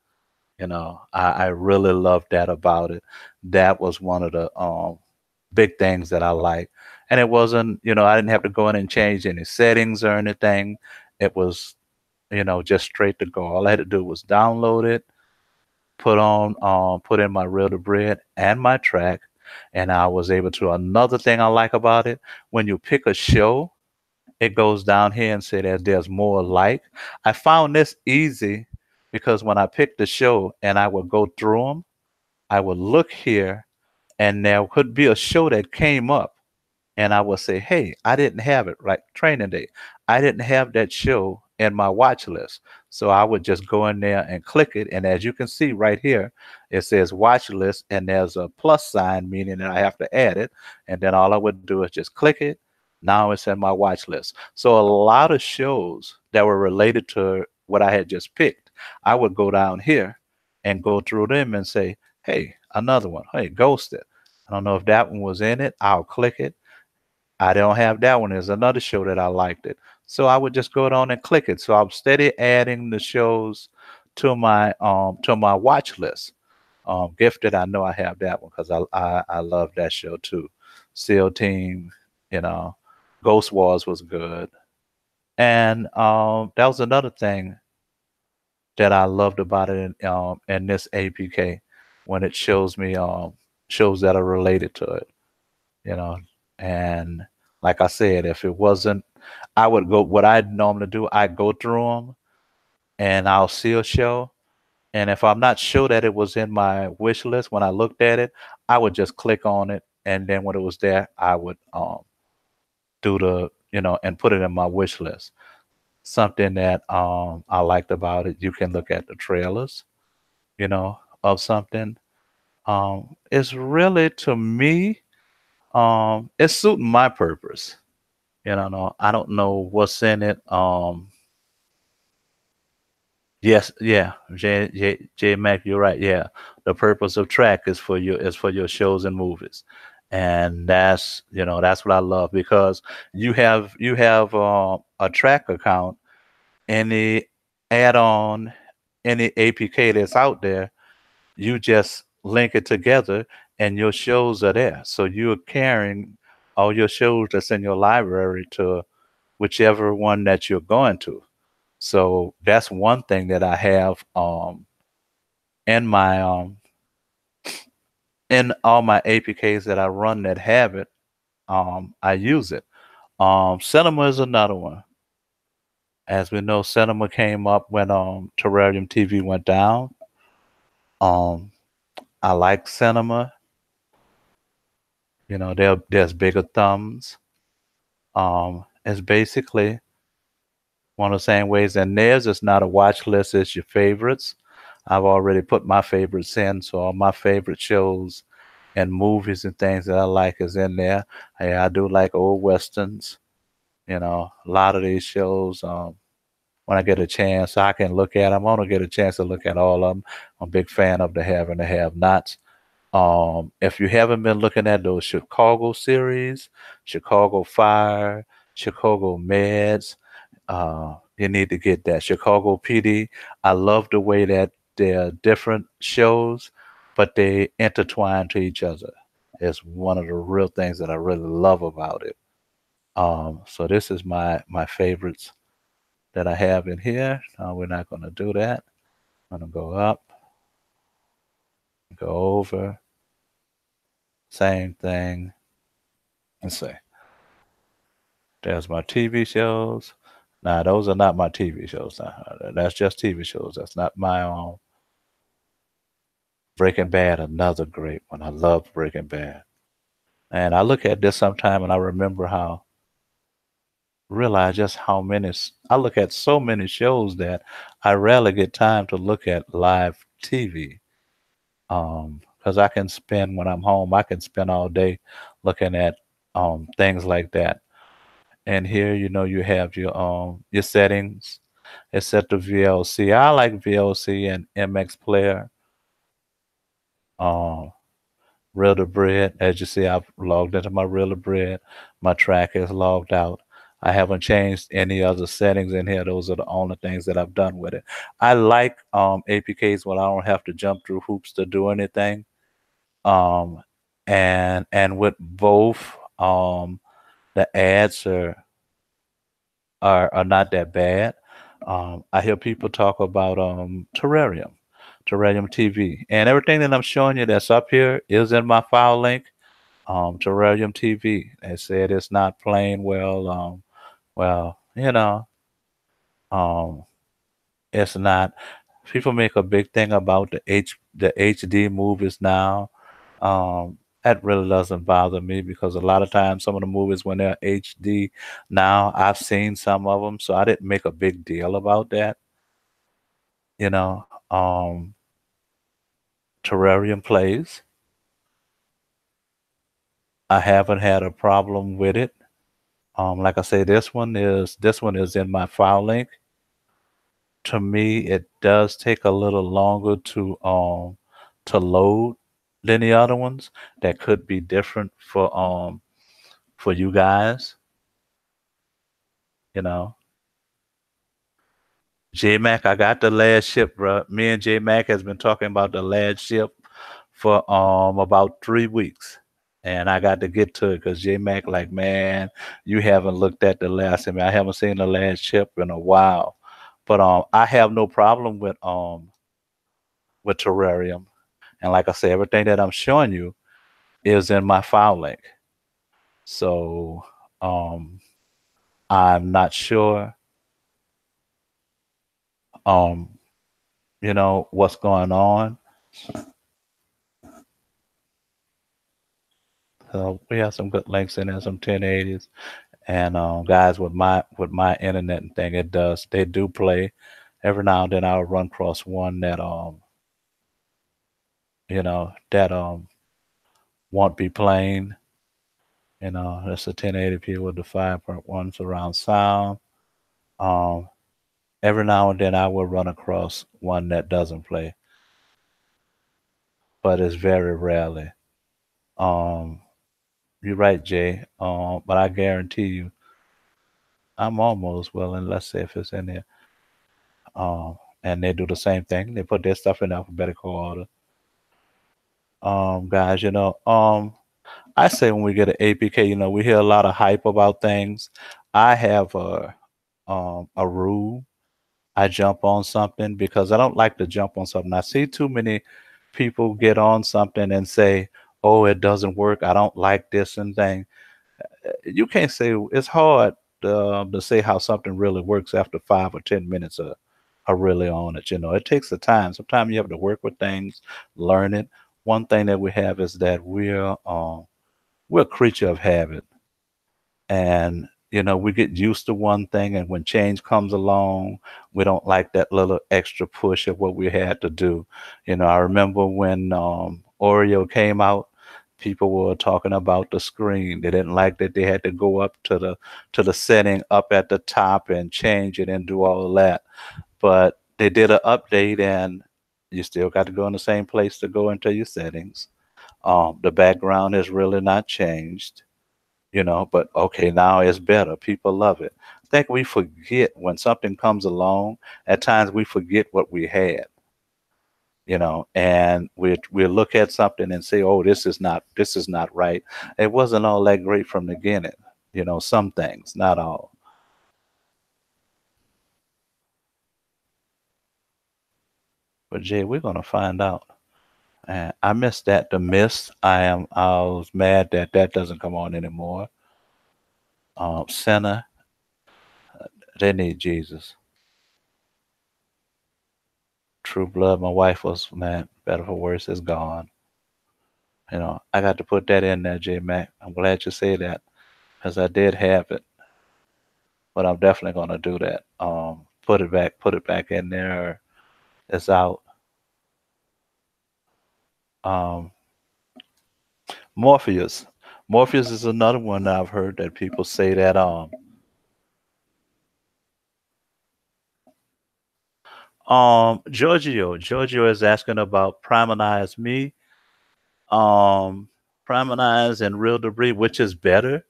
I really love that about it. That was one of the big things that I like. And it wasn't, I didn't have to go in and change any settings or anything. It was, just straight to go. All I had to do was download it, put in my reel to bread and my track, and I was able to. Another thing I like about it, when you pick a show, it goes down here and say that there's more like. I found this easy because when I picked the show and I would go through them, I would look here, and there could be a show that came up, and I would say, hey, I didn't have it, right? Training Day. I didn't have that show in my watch list. So I would just go in there and click it. And as you can see right here, it says watch list, and there's a plus sign, meaning that I have to add it. And then all I would do is just click it. Now it's in my watch list. So a lot of shows that were related to what I had just picked, I would go down here and go through them and say, hey, another one. Hey, Ghosted. I don't know if that one was in it. I'll click it. I don't have that one. There's another show that I liked it. So I would just go down and click it. So I'm steady adding the shows to my watch list. Gifted, I know I have that one because I love that show too. SEAL Team, Ghost Wars was good. And that was another thing that I loved about it in this APK, when it shows me shows that are related to it, you know. And like I said, if it wasn't, I would go. What I normally do, I go through them and I'll see a show. And if I'm not sure that it was in my wish list when I looked at it, I would just click on it, and then when it was there, I would do the, and put it in my wish list. Something that I liked about it, you can look at the trailers, of something. It's really, to me, it's suiting my purpose. No, I don't know what's in it. Yes, yeah, J Mac, you're right. Yeah, the purpose of track is for your shows and movies, and that's what I love, because you have a track account. Any add-on, any APK that's out there, you just link it together, and your shows are there. So you're carrying all your shows that's in your library to whichever one that you're going to. So that's one thing that I have in my in all my APKs that I run that have it. I use it. Cinema is another one. As we know, cinema came up when Terrarium TV went down. Um, I like cinema. There's bigger thumbs. It's basically one of the same ways. And theirs is not a watch list, it's your favorites. I've already put my favorites in, so all my favorite shows and movies and things that I like is in there. Hey, I do like old westerns. A lot of these shows, when I get a chance, I can look at them. I want to get a chance to look at all of them. I'm a big fan of the have and the have-nots. If you haven't been looking at those Chicago series, Chicago Fire, Chicago Meds, you need to get that. Chicago PD. I love the way that they're different shows, but they intertwine to each other. It's one of the real things that I really love about it. So this is my favorites that I have in here. We're not going to do that. I'm going to go up, go over, same thing. Let's see. There's my TV shows. Now, those are not my TV shows. That's just TV shows. That's not my own. Breaking Bad, another great one. I love Breaking Bad. And I look at this sometime and I realize just how many, I look at so many shows that I rarely get time to look at live TV. Because I can spend, when I'm home, I can spend all day looking at things like that. And here, you have your settings. It's set to VLC. I like VLC and MX Player. Reel to Bread. As you see, I've logged into my Reel to Bread. My track is logged out. I haven't changed any other settings in here. Those are the only things that I've done with it. I like APKs when I don't have to jump through hoops to do anything. And with both, the ads are not that bad. I hear people talk about Terrarium TV, and everything that I'm showing you that's up here is in my file link. Terrarium TV. They said it's not playing well. Well, it's not. People make a big thing about the HD movies now. That really doesn't bother me, because a lot of times some of the movies, when they're HD now, I've seen some of them, so I didn't make a big deal about that. You know, Terrarium plays. I haven't had a problem with it. Like I say, this one is in my file link. To me, it does take a little longer to load than the other ones. That could be different for you guys. You know, J Mac, I got the last ship, bro. Me and J Mac has been talking about the last ship for about 3 weeks. And I got to get to it because J Mac, like, man, you haven't looked at the last. I mean, I haven't seen the last chip in a while. But I have no problem with terrarium. And like I say, everything that I'm showing you is in my file link. So I'm not sure what's going on. So we have some good links in there, some 1080s. And guys, with my internet and thing, they do play. Every now and then I'll run across one that that won't be playing. That's a 1080p with the 5.1 surround sound. Um, every now and then I will run across one that doesn't play, but it's very rarely. Um, you're right, Jay. But I guarantee you, I'm almost willing. Let's see if it's in there. And they do the same thing. They put their stuff in alphabetical order. Guys, I say when we get an APK, we hear a lot of hype about things. I have a rule. I jump on something because I don't like to jump on something. I see too many people get on something and say, "Oh, it doesn't work. I don't like this and thing." You can't say it's hard to say how something really works after 5 or 10 minutes are really on it. It takes the time. Sometimes you have to work with things, learn it. One thing that we have is that we're a creature of habit, and we get used to one thing, and when change comes along, we don't like that little extra push of what we had to do. I remember when Oreo came out, people were talking about the screen. They didn't like that they had to go up to the setting up at the top and change it and do all of that. But they did an update, and you still got to go in the same place to go into your settings. The background has really not changed, but okay, now it's better. People love it. I think we forget when something comes along, at times we forget what we had, and we look at something and say, oh, this is not right. It wasn't all that great from the beginning, some things, not all. But Jay, we're gonna find out. And I missed that. The Mist. I was mad that that doesn't come on anymore. Sinner. They need Jesus. True Blood. My wife was, man, better for worse is gone. I got to put that in there, J Mac. I'm glad you say that because I did have it, but I'm definitely gonna do that. Put it back in there. It's out. Um, Morpheus. Morpheus is another one that I've heard that people say that Giorgio is asking about Primenize Me. Primenize and Real Debris, which is better?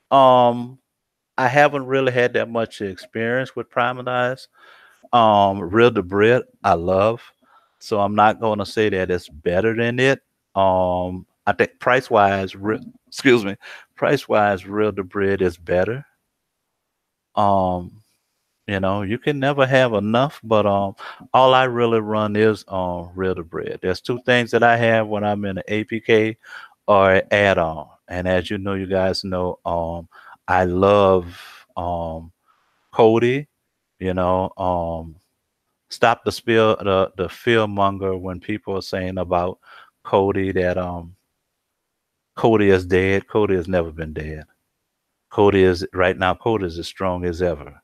Um I haven't really had that much experience with Primenize. Real Debris I love. So I'm not gonna say that it's better than it. I think excuse me, price wise, Real Debris is better. Um you can never have enough, but all I really run is Real to Bread. There's two things that I have when I'm in an APK or an add-on. And as you guys know, I love Kodi, you know, stop the fear monger when people are saying about Kodi that Kodi is dead. Kodi has never been dead. Kodi is as strong as ever.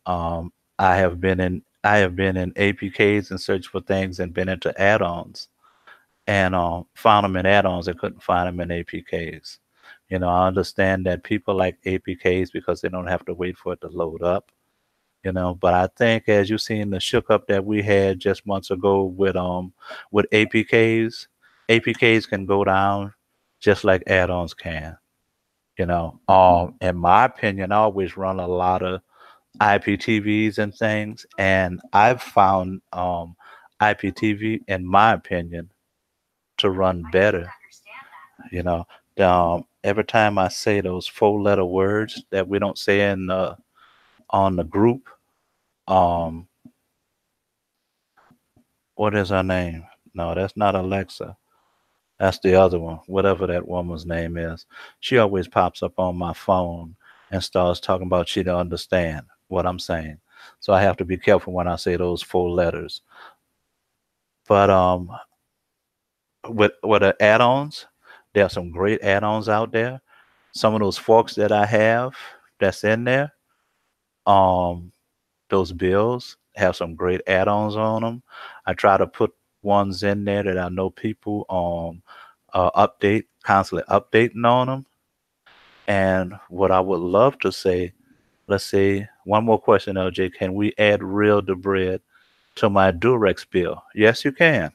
I have been in APKs and searched for things and been into add-ons and found them in add-ons and couldn't find them in APKs. I understand that people like APKs because they don't have to wait for it to load up. But I think as you seen the shook up that we had just months ago with APKs can go down just like add-ons can. In my opinion, I always run a lot of IPTVs and things, and I've found IPTV, in my opinion, to run better You know, every time I say those 4-letter words that we don't say in on the group, um, what is her name? No, that's not Alexa. That's the other one, whatever that woman's name is. She always pops up on my phone and starts talking about she don't understand what I'm saying. So I have to be careful when I say those 4 letters. But with the add-ons, there are some great add-ons out there. Some of those forks that I have that's in there, um, those bills have some great add-ons on them. I try to put ones in there that I know people constantly updating on them. And what I would love to say, let's see, one more question, LJ. Can we add real to bread to my Durex bill? Yes, you can.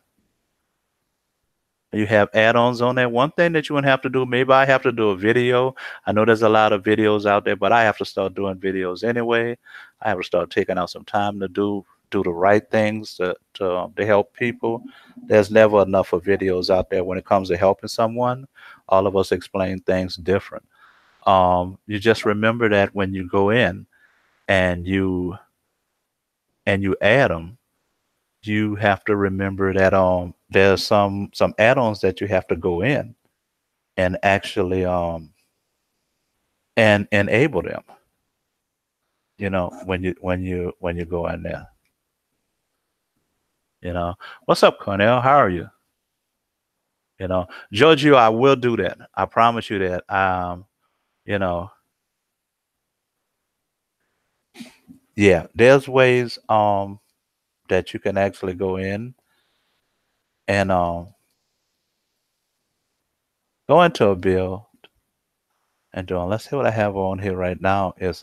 You have add-ons on there. One thing that you wouldn't have to do, maybe I have to do a video. I know there's a lot of videos out there, but I have to start doing videos anyway. I have to start taking out some time to do the right things to help people. There's never enough of videos out there when it comes to helping someone. All of us explain things different. You just remember that when you go in and you add them, you have to remember that there's some add-ons that you have to go in and actually and enable them. You know, when you go in there. You know, what's up, Cornell? How are you? You know, Giorgio, I will do that. I promise you that. You know, yeah, there's ways that you can actually go in and go into a bill and do. Let's see what I have on here right now. Is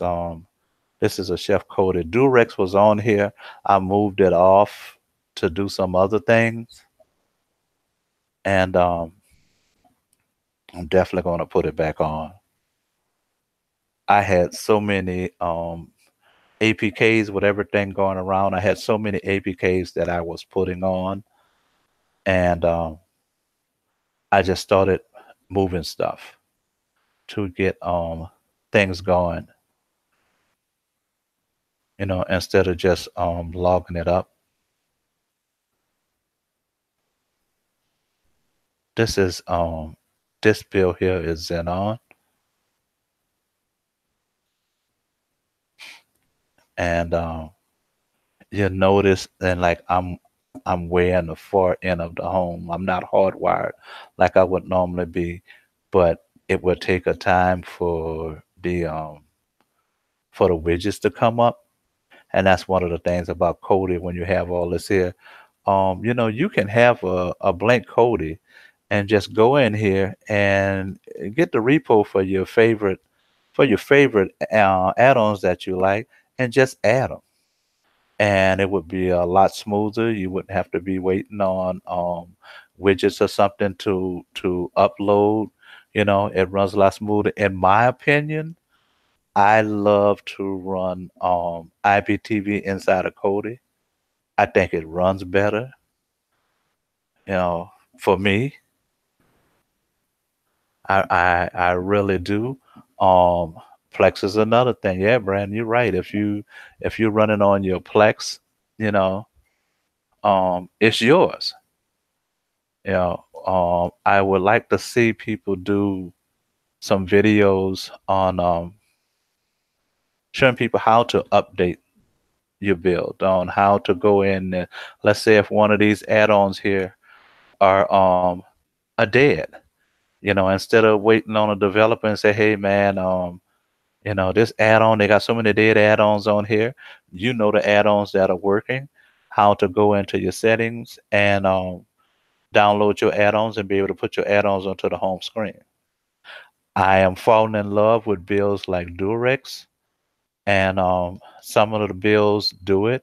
this is a Chef Kodi. Durex was on here. I moved it off to do some other things, and I'm definitely going to put it back on. I had so many APKs with everything going around. I had so many APKs that I was putting on, and I just started moving stuff to get things going. You know, instead of just logging it up. This is this bill here is Xenon, and you notice, and like I'm way in the far end of the home. I'm not hardwired like I would normally be, but it would take a time for the widgets to come up. And that's one of the things about Kodi when you have all this here. You know, you can have a blank Kodi and just go in here and get the repo for your favorite add-ons that you like and just add them. And it would be a lot smoother. You wouldn't have to be waiting on widgets or something to upload. You know, it runs a lot smoother. In my opinion, I love to run IPTV inside of Kodi. I think it runs better. You know, for me, I really do. Um, Plex is another thing. Yeah, Brand, you're right. If you're running on your Plex, you know, it's yours. You know, I would like to see people do some videos on showing people how to update your build, on how to go in. And, let's say if one of these add-ons here are dead, you know, instead of waiting on a developer and say, hey man, you know, this add-on, they got so many dead add-ons on here. You know the add-ons that are working, how to go into your settings and download your add-ons and be able to put your add-ons onto the home screen. I am falling in love with bills like Durex, and some of the bills do it.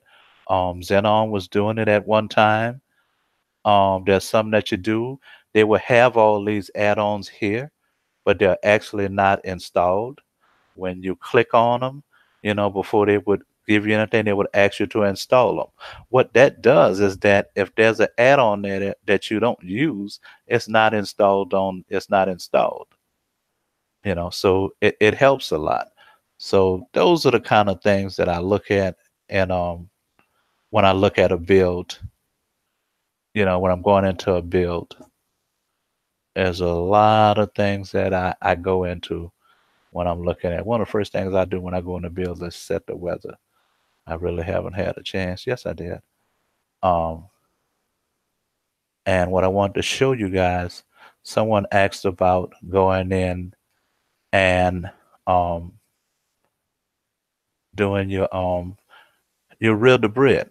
Xenon was doing it at one time. There's some that you do. They will have all these add-ons here, but they're actually not installed. When you click on them, you know, before they would give you anything, they would ask you to install them. What that does is that if there's an add-on there that you don't use, it's not installed. So it helps a lot. So those are the kind of things that I look at. And when I look at a build, when I'm going into a build, there's a lot of things that I go into when I'm looking at. One of the first things I do when I go into build is set the weather. I really haven't had a chance. Yes, I did. And what I wanted to show you guys, someone asked about going in and doing your real debris.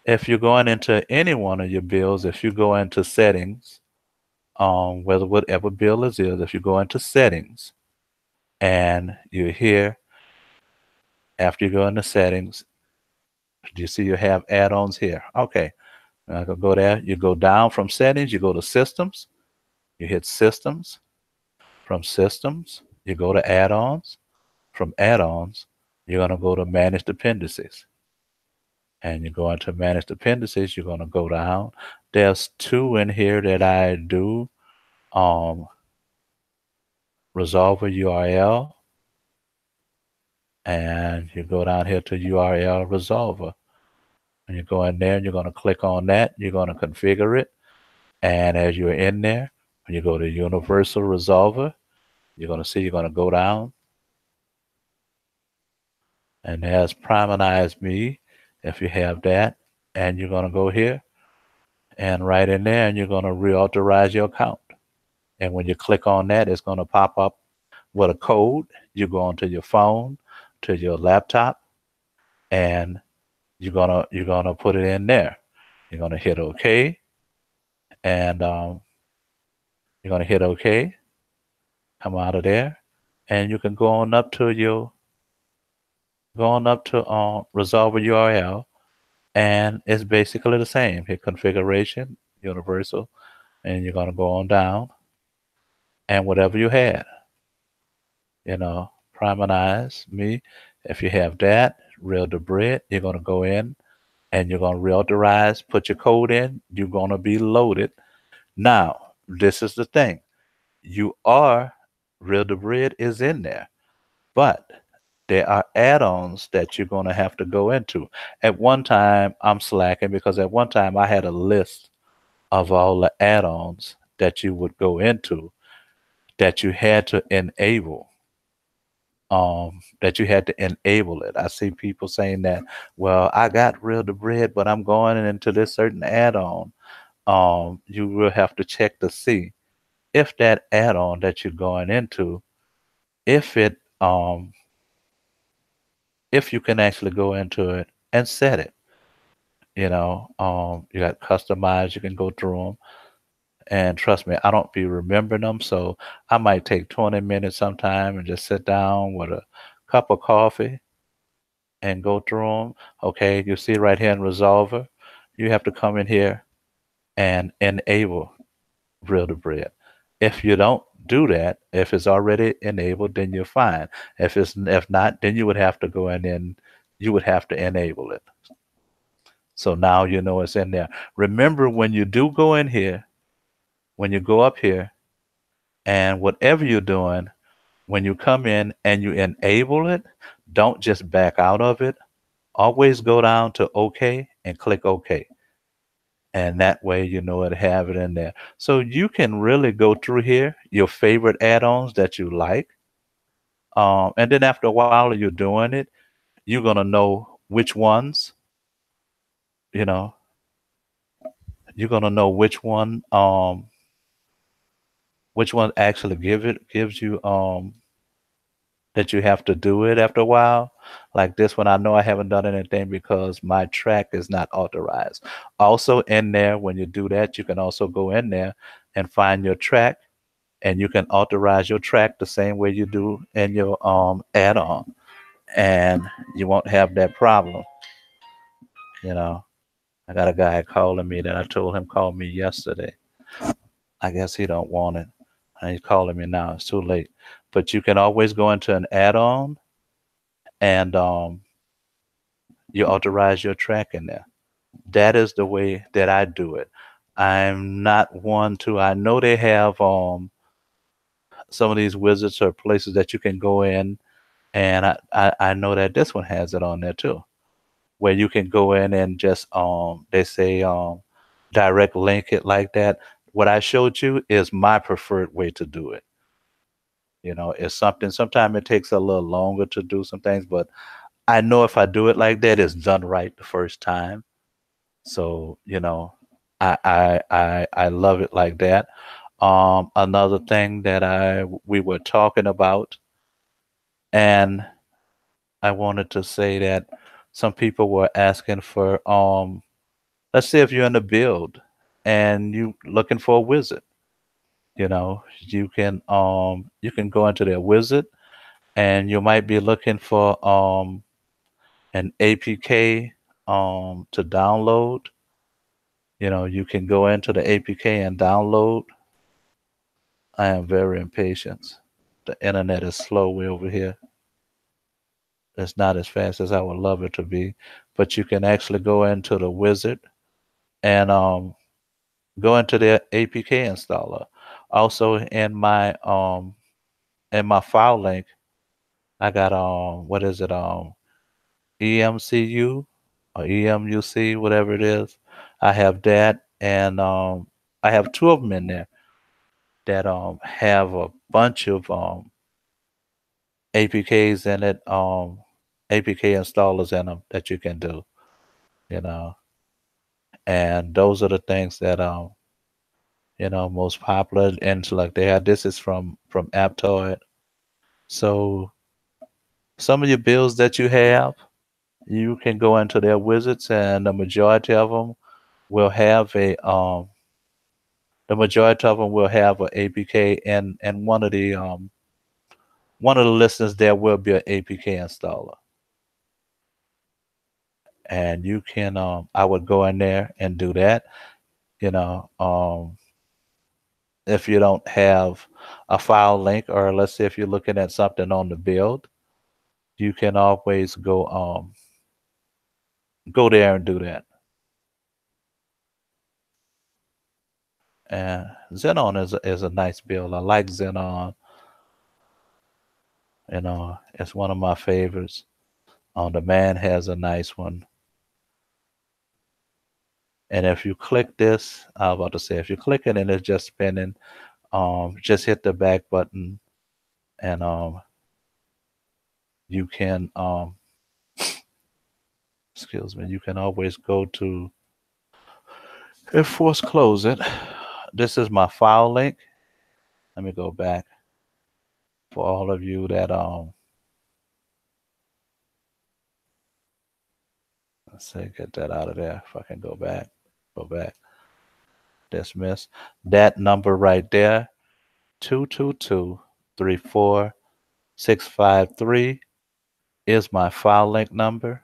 If you're going into any one of your builds, if you go into settings, whatever build is, if you go into settings and you're here, after you go into settings, do you see you have add-ons here? Okay. I can go there. You go down from settings, you go to systems, you hit systems. From systems, you go to add-ons. From add-ons, you're going to go to manage dependencies. And you go into manage dependencies, you're going to go down. There's two in here that I do. Resolver URL. And you go down here to URL resolver. And you go in there and you're going to click on that. You're going to configure it. And as you're in there, when you go to universal resolver, you're going to see you're going to go down. And there's Priminize Me, if you have that. And you're going to go here and right in there, and you're going to reauthorize your account. And when you click on that, it's going to pop up with a code. You go onto your phone, to your laptop, and you're gonna put it in there. You're gonna hit OK, and you're gonna hit OK. Come out of there, and you can go on up to Resolver URL, and it's basically the same. Hit configuration, universal, and you're gonna go on down, and whatever you had, Priminize Me. If you have that, real debris, you're gonna go in and you're gonna reauthorize, put your code in, you're gonna be loaded. Now, this is the thing. Real debris is in there, but there are add-ons that you're gonna have to go into. At one time, I'm slacking because at one time I had a list of all the add-ons that you would go into that you had to enable. That you had to enable it. I see people saying that, well, I got real debris, but I'm going into this certain add-on. You will have to check to see if that add-on that you're going into, if you can actually go into it and set it. You got customized, you can go through them. And trust me, I don't be remembering them, so I might take 20 minutes sometime and just sit down with a cup of coffee and go through them. Okay, you see right here in Resolver, you have to come in here and enable real debris. If you don't do that, if it's already enabled, then you're fine. If not, then you would have to go in and you would have to enable it. So now you know it's in there. Remember, when you do go in here, when you go up here, and whatever you're doing, when you come in and you enable it, don't just back out of it. Always go down to OK and click OK. And that way it have it in there. So you can really go through here, your favorite add-ons that you like. And then after a while you're doing it, you're going to know which ones, you're going to know which one actually gives you that you have to do it after a while. Like this one, I know I haven't done anything because my track is not authorized. Also in there, when you do that, you can also go in there and find your track, and you can authorize your track the same way you do in your add-on, and you won't have that problem. I got a guy calling me that I told him call me yesterday. I guess he don't want it. And he's calling me now. It's too late. But you can always go into an add-on and you authorize your track in there. That is the way that I do it. I'm not one to, I know they have some of these wizards or places that you can go in, and I know that this one has it on there too, where you can go in and just they say direct link it like that. What I showed you is my preferred way to do it. You know, it's something, sometimes it takes a little longer to do some things, but I know if I do it like that, it's done right the first time. So, you know, I love it like that. Another thing that we were talking about, and I wanted to say that some people were asking for let's say if you're in the build and you looking for a wizard, you know, you can go into their wizard and you might be looking for an APK to download. You know, you can go into the APK and download. I am very impatient. The internet is slow way over here. It's not as fast as I would love it to be, but you can actually go into the wizard and go into the APK installer. Also in my file link, I got what is it EMCU or EMUC, whatever it is. I have that, and I have two of them in there that have a bunch of APKs in it, APK installers in them that you can do, you know. And those are the things that you know, most popular. And so like they have, this is from Aptoid. So some of your builds that you have, you can go into their wizards, and the majority of them will have a APK, and one of the listings there will be an APK installer. And you can I would go in there and do that. You know, if you don't have a file link, or let's say if you're looking at something on the build, you can always go there and do that. And Xenon is a nice build. I like Xenon. You know, it's one of my favorites. The man has a nice one. And if you click this, I was about to say, if you click it and it's just spinning, just hit the back button, and you can excuse me, you can always go to, if force close it. This is my file link. Let me go back for all of you that let's say get that out of there. If I can go back, dismiss. That number right there, 222-34653, is my file link number.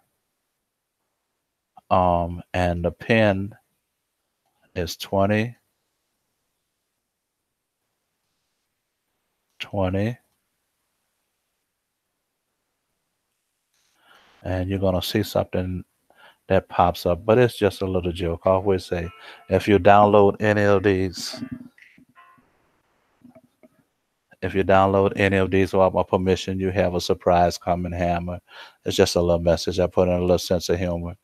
And the pin is 20 20, and you're gonna see something that pops up, but it's just a little joke. I always say, if you download any of these, without my permission, you have a surprise coming, Hammer. It's just a little message. I put in a little sense of humor,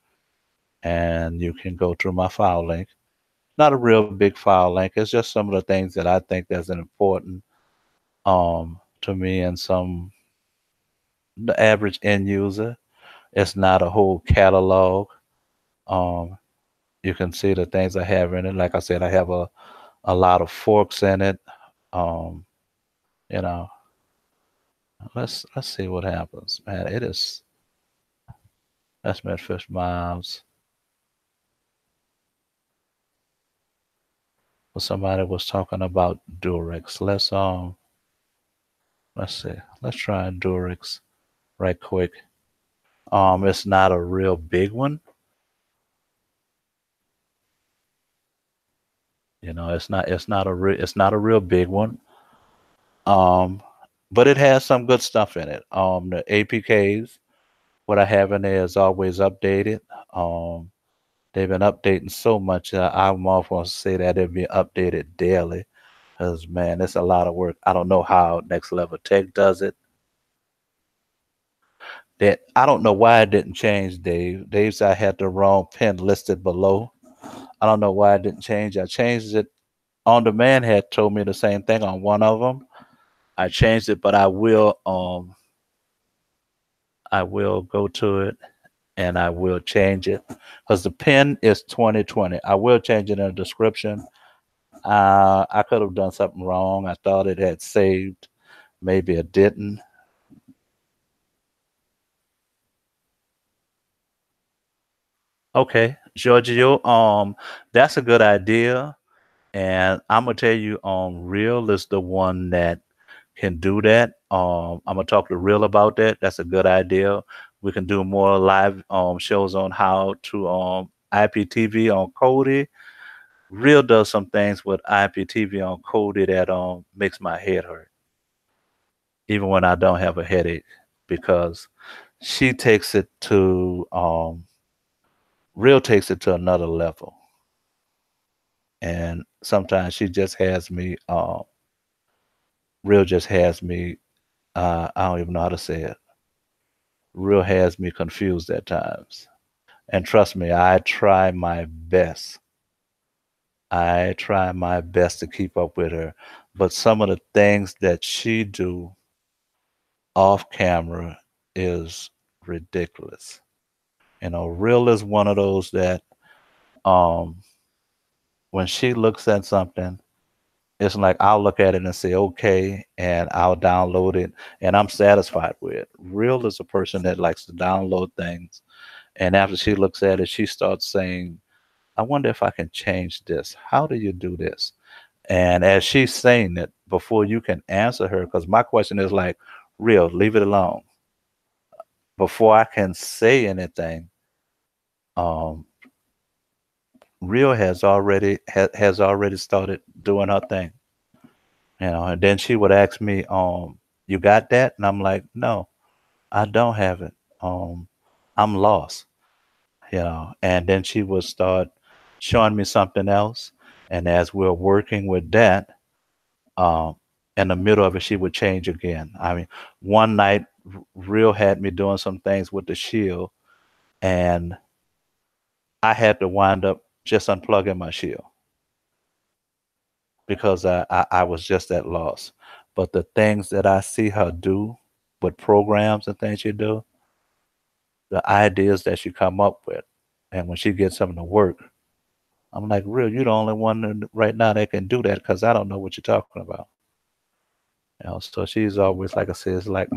and you can go through my file link. Not a real big file link. It's just some of the things that I think that's important to me and the average end user. It's not a whole catalog. You can see the things I have in it. Like I said, I have a lot of forks in it. You know, let's see what happens, man. It is. That's Medfish Miles. Well, somebody was talking about Durex. Let's see. Let's try Durex right quick. It's not a real big one. You know, it's not a real big one. But it has some good stuff in it. The APKs, what I have in there is always updated. They've been updating so much. I'm off going to say that it'll be updated daily. Because, man, it's a lot of work. I don't know how Next Level Tech does it. That I don't know why it didn't change, Dave. Dave said I had the wrong pin listed below. I don't know why it didn't change. I changed it. On Demand had told me the same thing on one of them. I changed it, but I will go to it and I will change it because the pin is 2020. I will change it in the description. I could have done something wrong. I thought it had saved. Maybe it didn't. Okay, Giorgio, that's a good idea. And I'm gonna tell you, Real is the one that can do that. I'm gonna talk to Real about that. That's a good idea. We can do more live shows on how to IPTV on Kodi. Real does some things with IPTV on Kodi that makes my head hurt, even when I don't have a headache, because she takes it to Real takes it to another level. And sometimes she just has me Real just has me I don't even know how to say it. Real has me confused at times. And trust me, I try my best. I try my best to keep up with her. But some of the things that she do off camera is ridiculous. Real is one of those that um when she looks at something, it's like I'll look at it and say, okay, and I'll download it and I'm satisfied with it. Real is a person that likes to download things. And after she looks at it, she starts saying, I wonder if I can change this. How do you do this? And as she's saying it, before you can answer her, because my question is like, Real, leave it alone. Before I can say anything, um, Real has already started doing her thing. And then she would ask me, you got that? And I'm like, no, I don't have it. I'm lost. And then she would start showing me something else. And as we're working with that, um, in the middle of it, she would change again. I mean, one night, Real had me doing some things with the shield, and I had to wind up just unplugging my shield because I was just at loss. But the things that I see her do with programs and things she do, the ideas that she come up with, and when she gets something to work, I'm like, Real, you're the only one right now that can do that because I don't know what you're talking about. So she's always, like I said, it's like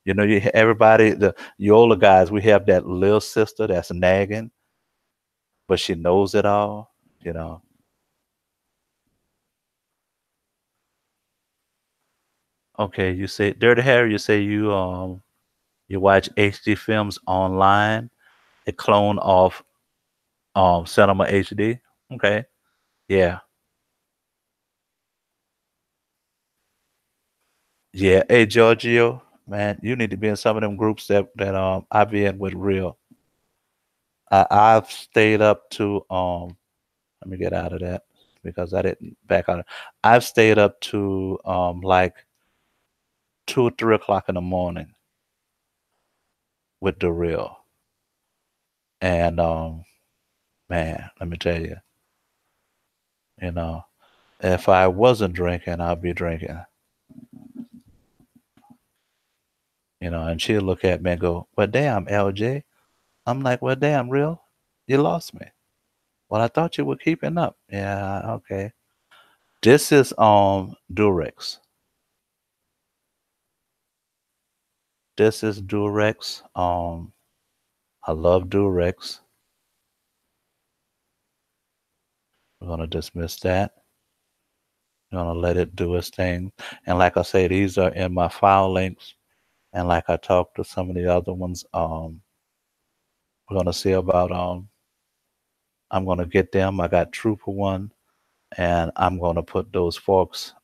everybody, the Yola guys, we have that little sister that's nagging, but she knows it all, you know. Okay, you say Dirty Harry, you say you watch HD films online, a clone of Cinema HD. Okay. Yeah. Yeah. Hey Giorgio, man, you need to be in some of them groups that I be in with Real. I've stayed up to let me get out of that because I didn't back out. I've stayed up to like 2 or 3 o'clock in the morning with DaReal. And man, let me tell you, you know, if I wasn't drinking, I'd be drinking. And she'll look at me and go, well, damn, LJ. I'm like, well, damn, Real, you lost me. Well, I thought you were keeping up. Yeah, okay. This is Durex. This is Durex. I love Durex. We're gonna dismiss that. We're gonna let it do its thing. And like I say, these are in my file links. And like I talked to some of the other ones, we're gonna see about I'm gonna get them. I got Trooper one, and I'm gonna put those forks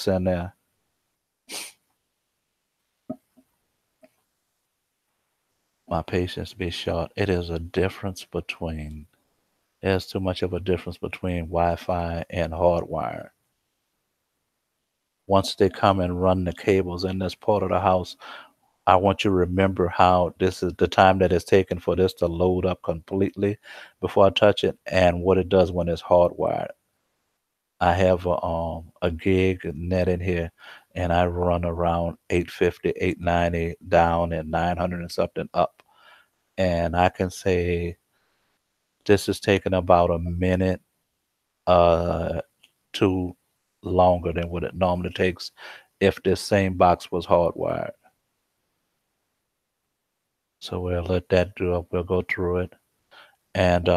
in there. My patience be short. It is a difference between, there's too much of a difference between Wi-Fi and hardwire. Once they come and run the cables in this part of the house, I want you to remember how this is the time that it's taken for this to load up completely before I touch it, and what it does when it's hardwired. I have a gig net in here, and I run around 850, 890 down and 900 and something up. And I can say this is taking about a minute to longer than what it normally takes if this same box was hardwired. So we'll let that do it. We'll go through it. And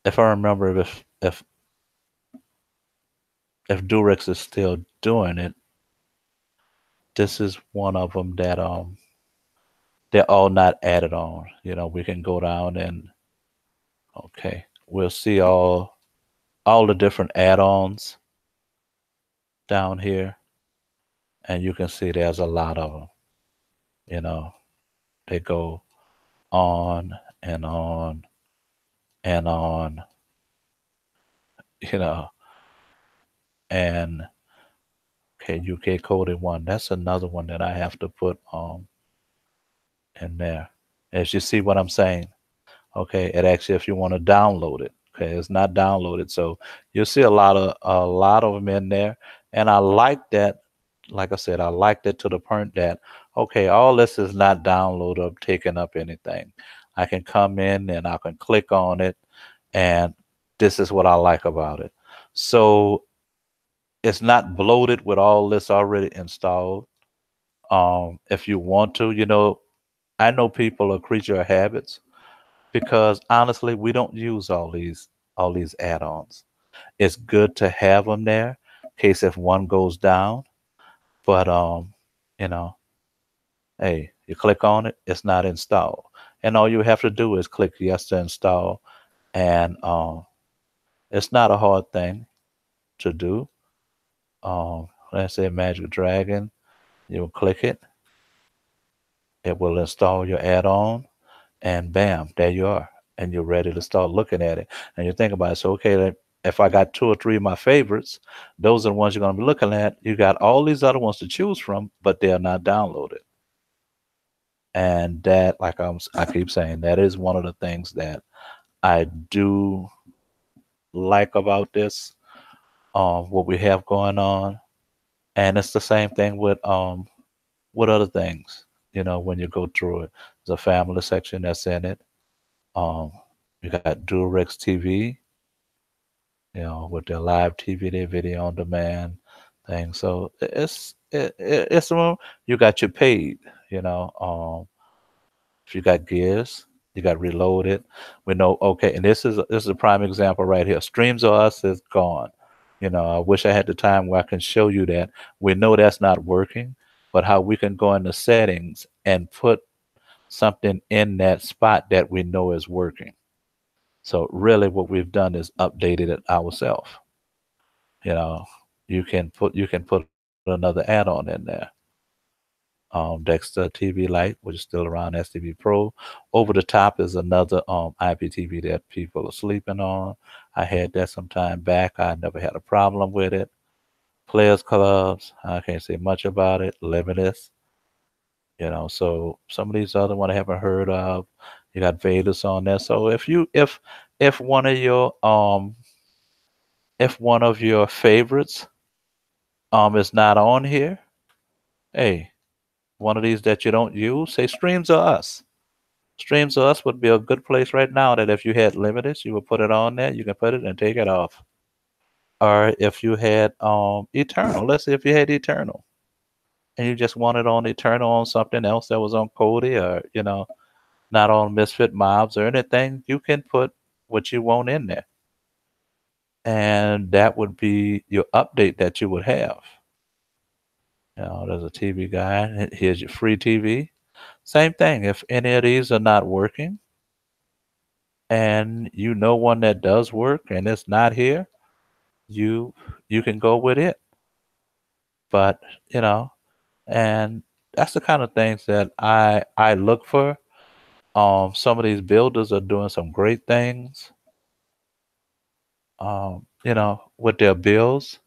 if I remember, if Durex is still doing it, this is one of them that they're all not added on. You know, we can go down and okay, we'll see all the different add-ons down here, and you can see there's a lot of them. You know, they go on and on and on. You know, and okay, UK Kodi one. That's another one that I have to put in there. As you see what I'm saying, okay, it actually if you want to download it, okay, it's not downloaded, so you'll see a lot of them in there, and I like that. Like I said, I liked it to the point that okay, all this is not downloaded or taking up anything. I can come in and I can click on it, and this is what I like about it. So it's not bloated with all this already installed. If you want to, you know, I know people are creature of habits because honestly, we don't use all these add-ons. It's good to have them there in case if one goes down. But you know, hey, you click on it, it's not installed, and all you have to do is click yes to install, and it's not a hard thing to do. Let's say Magic Dragon, you'll click it, it will install your add-on, and bam, there you are, and you're ready to start looking at it. And you think about it, so okay, if I got 2 or 3 of my favorites, those are the ones you're going to be looking at. You got all these other ones to choose from, but they're not downloaded. And that, like I keep saying, that is one of the things that I do like about this, what we have going on. And it's the same thing with other things. You know, when you go through it, there's a family section that's in it. Um, you got Durex TV, you know, with their live TV, their video on demand thing. So it's a room. You got your paid, you know. If you got Gears, you got Reloaded. We know okay, and this is a prime example right here. Streams of Us is gone. You know, I wish I had the time where I can show you that. We know that's not working, but how we can go into settings and put something in that spot that we know is working. So really what we've done is updated it ourselves. You know, you can put another add-on in there. Dexter TV Lite, which is still around STV Pro. Over the top is another IPTV that people are sleeping on. I had that some time back. I never had a problem with it. Players Clubs, I can't say much about it. Limitless, you know. So some of these other ones I haven't heard of. You got Vedas on there. So if one of your favorites is not on here, hey, one of these that you don't use, say Streams of Us. Streams of Us would be a good place right now that if you had Limited, you would put it on there. You can put it and take it off. Or if you had Eternal, let's say if you had Eternal and you just wanted on Eternal on something else that was on Kodi or, you know, not on Misfit Mobs or anything, you can put what you want in there. And that would be your update that you would have. You know, there's a TV guide. Here's your free TV. Same thing. If any of these are not working and you know one that does work and it's not here, you can go with it. But, you know, and that's the kind of things that I look for. Some of these builders are doing some great things, with their bills.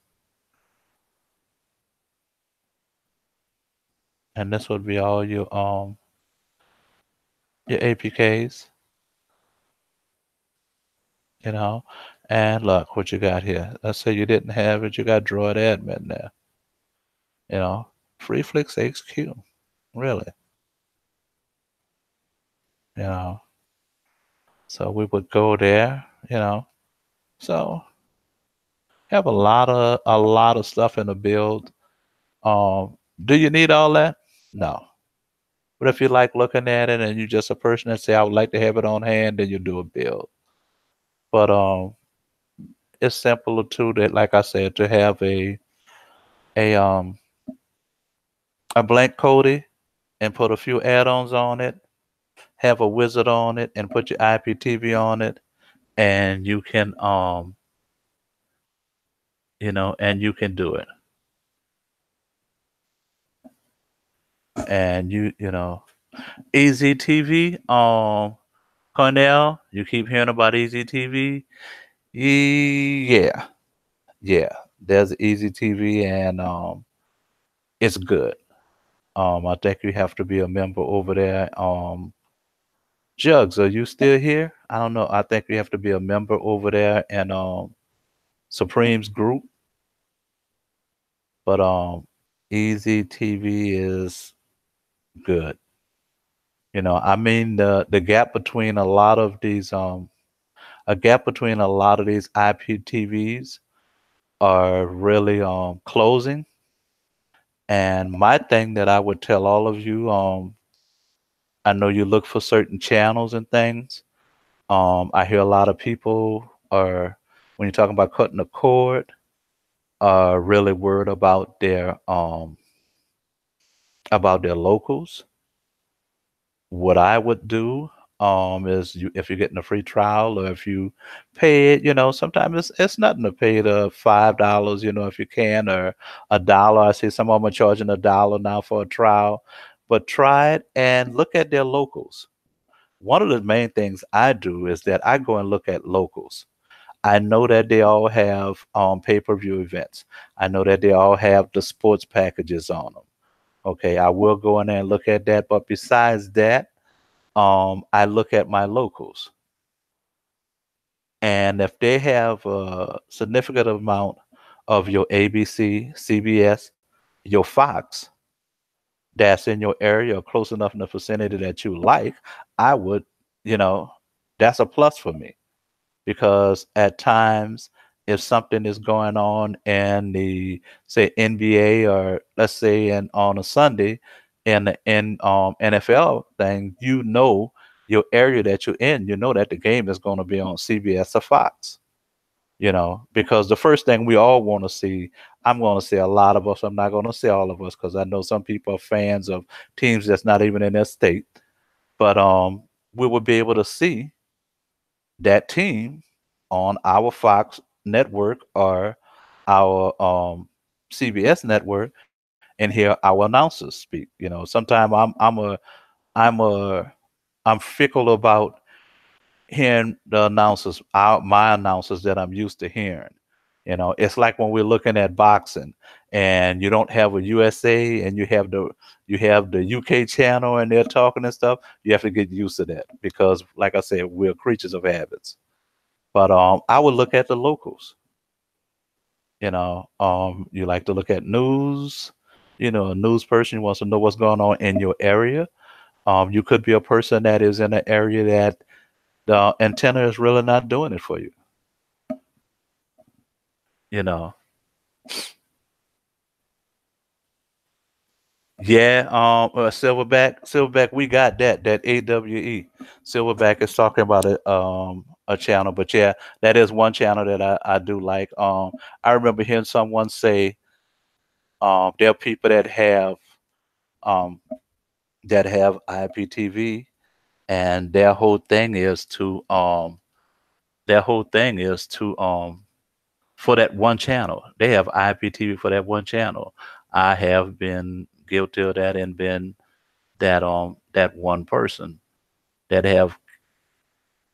And this would be all your APKs, you know. And look what you got here. Let's say you didn't have it, you got Droid Admin there, you know. FreeFlix HQ, really, you know. So we would go there, you know. So have a lot of stuff in the build. Do you need all that? No. But if you like looking at it and you're just a person that say I would like to have it on hand, then you do a build. But it's simpler too that, like I said, to have a um a blank Kodi and put a few add-ons on it, have a wizard on it, and put your IPTV on it, and you can and you can do it. And Easy TV, Cornell, you keep hearing about Easy TV. Yeah, yeah. There's Easy TV, and it's good. I think you have to be a member over there. Jugs, are you still here? I don't know. I think you have to be a member over there and Supreme's group. But Easy TV is good. I mean the gap between a gap between a lot of these IPTVs are really closing. And my thing that I would tell all of you, I know you look for certain channels and things. I hear a lot of people are, when you're talking about cutting the cord, are really worried about their locals. What I would do is if you're getting a free trial or if you pay it, sometimes it's nothing to pay the $5, if you can, or $1. I see some of them are charging $1 now for a trial, but try it and look at their locals. One of the main things I do is that I go and look at locals. I know that they all have pay-per-view events. I know that they all have the sports packages on them. Okay, I will go in there and look at that. But besides that, I look at my locals. And if they have a significant amount of your ABC, CBS, your Fox that's in your area or close enough in the vicinity that you like, I would, you know, that's a plus for me. Because at times, if something is going on in the, say, NBA, or let's say on a Sunday in the NFL thing, your area that you're in, you know that the game is going to be on CBS or Fox. Because the first thing we all want to see, I'm going to say a lot of us, I'm not going to say all of us, because I know some people are fans of teams that's not even in their state, but we will be able to see that team on our Fox network or our CBS network and hear our announcers speak. Sometimes I'm a I'm fickle about hearing the announcers, my announcers that I'm used to hearing. It's like when we're looking at boxing and you don't have a USA and you have the UK channel and they're talking and stuff. You have to get used to that because, like I said, we're creatures of habits. But I would look at the locals. You like to look at news. A news person wants to know what's going on in your area. You could be a person that is in an area that the antenna is really not doing it for you. You know. Yeah, Silverback, we got that AWE. Silverback is talking about a channel, but yeah, that is one channel that I do like. I remember hearing someone say there are people um that have IPTV, and their whole thing is to for that one channel. They have IPTV for that one channel. I have been guilty of that and been that one person that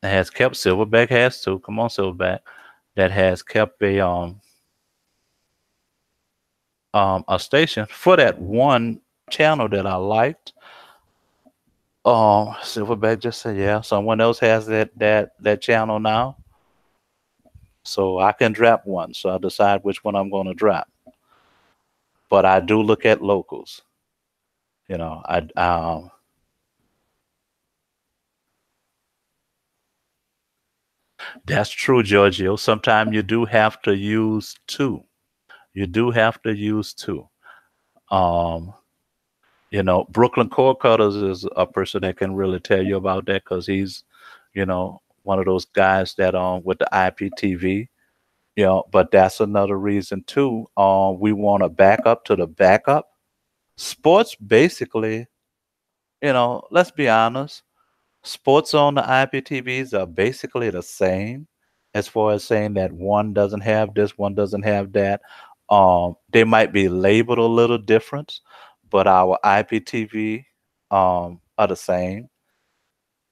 has kept Silverback has too. Come on, Silverback, that has kept a station for that one channel that I liked. Silverback just said, yeah, someone else has that channel now, so I can drop one. So I decide which one I'm going to drop. But I do look at locals. You know, that's true, Giorgio. Sometimes you do have to use two. You do have to use two. Um, Brooklyn Core Cutters is a person that can really tell you about that because he's, one of those guys that with the IPTV. But that's another reason too. We want to back up to the backup. Sports basically, let's be honest. Sports on the IPTVs are basically the same as far as saying that one doesn't have this, one doesn't have that. They might be labeled a little different, but our IPTV are the same.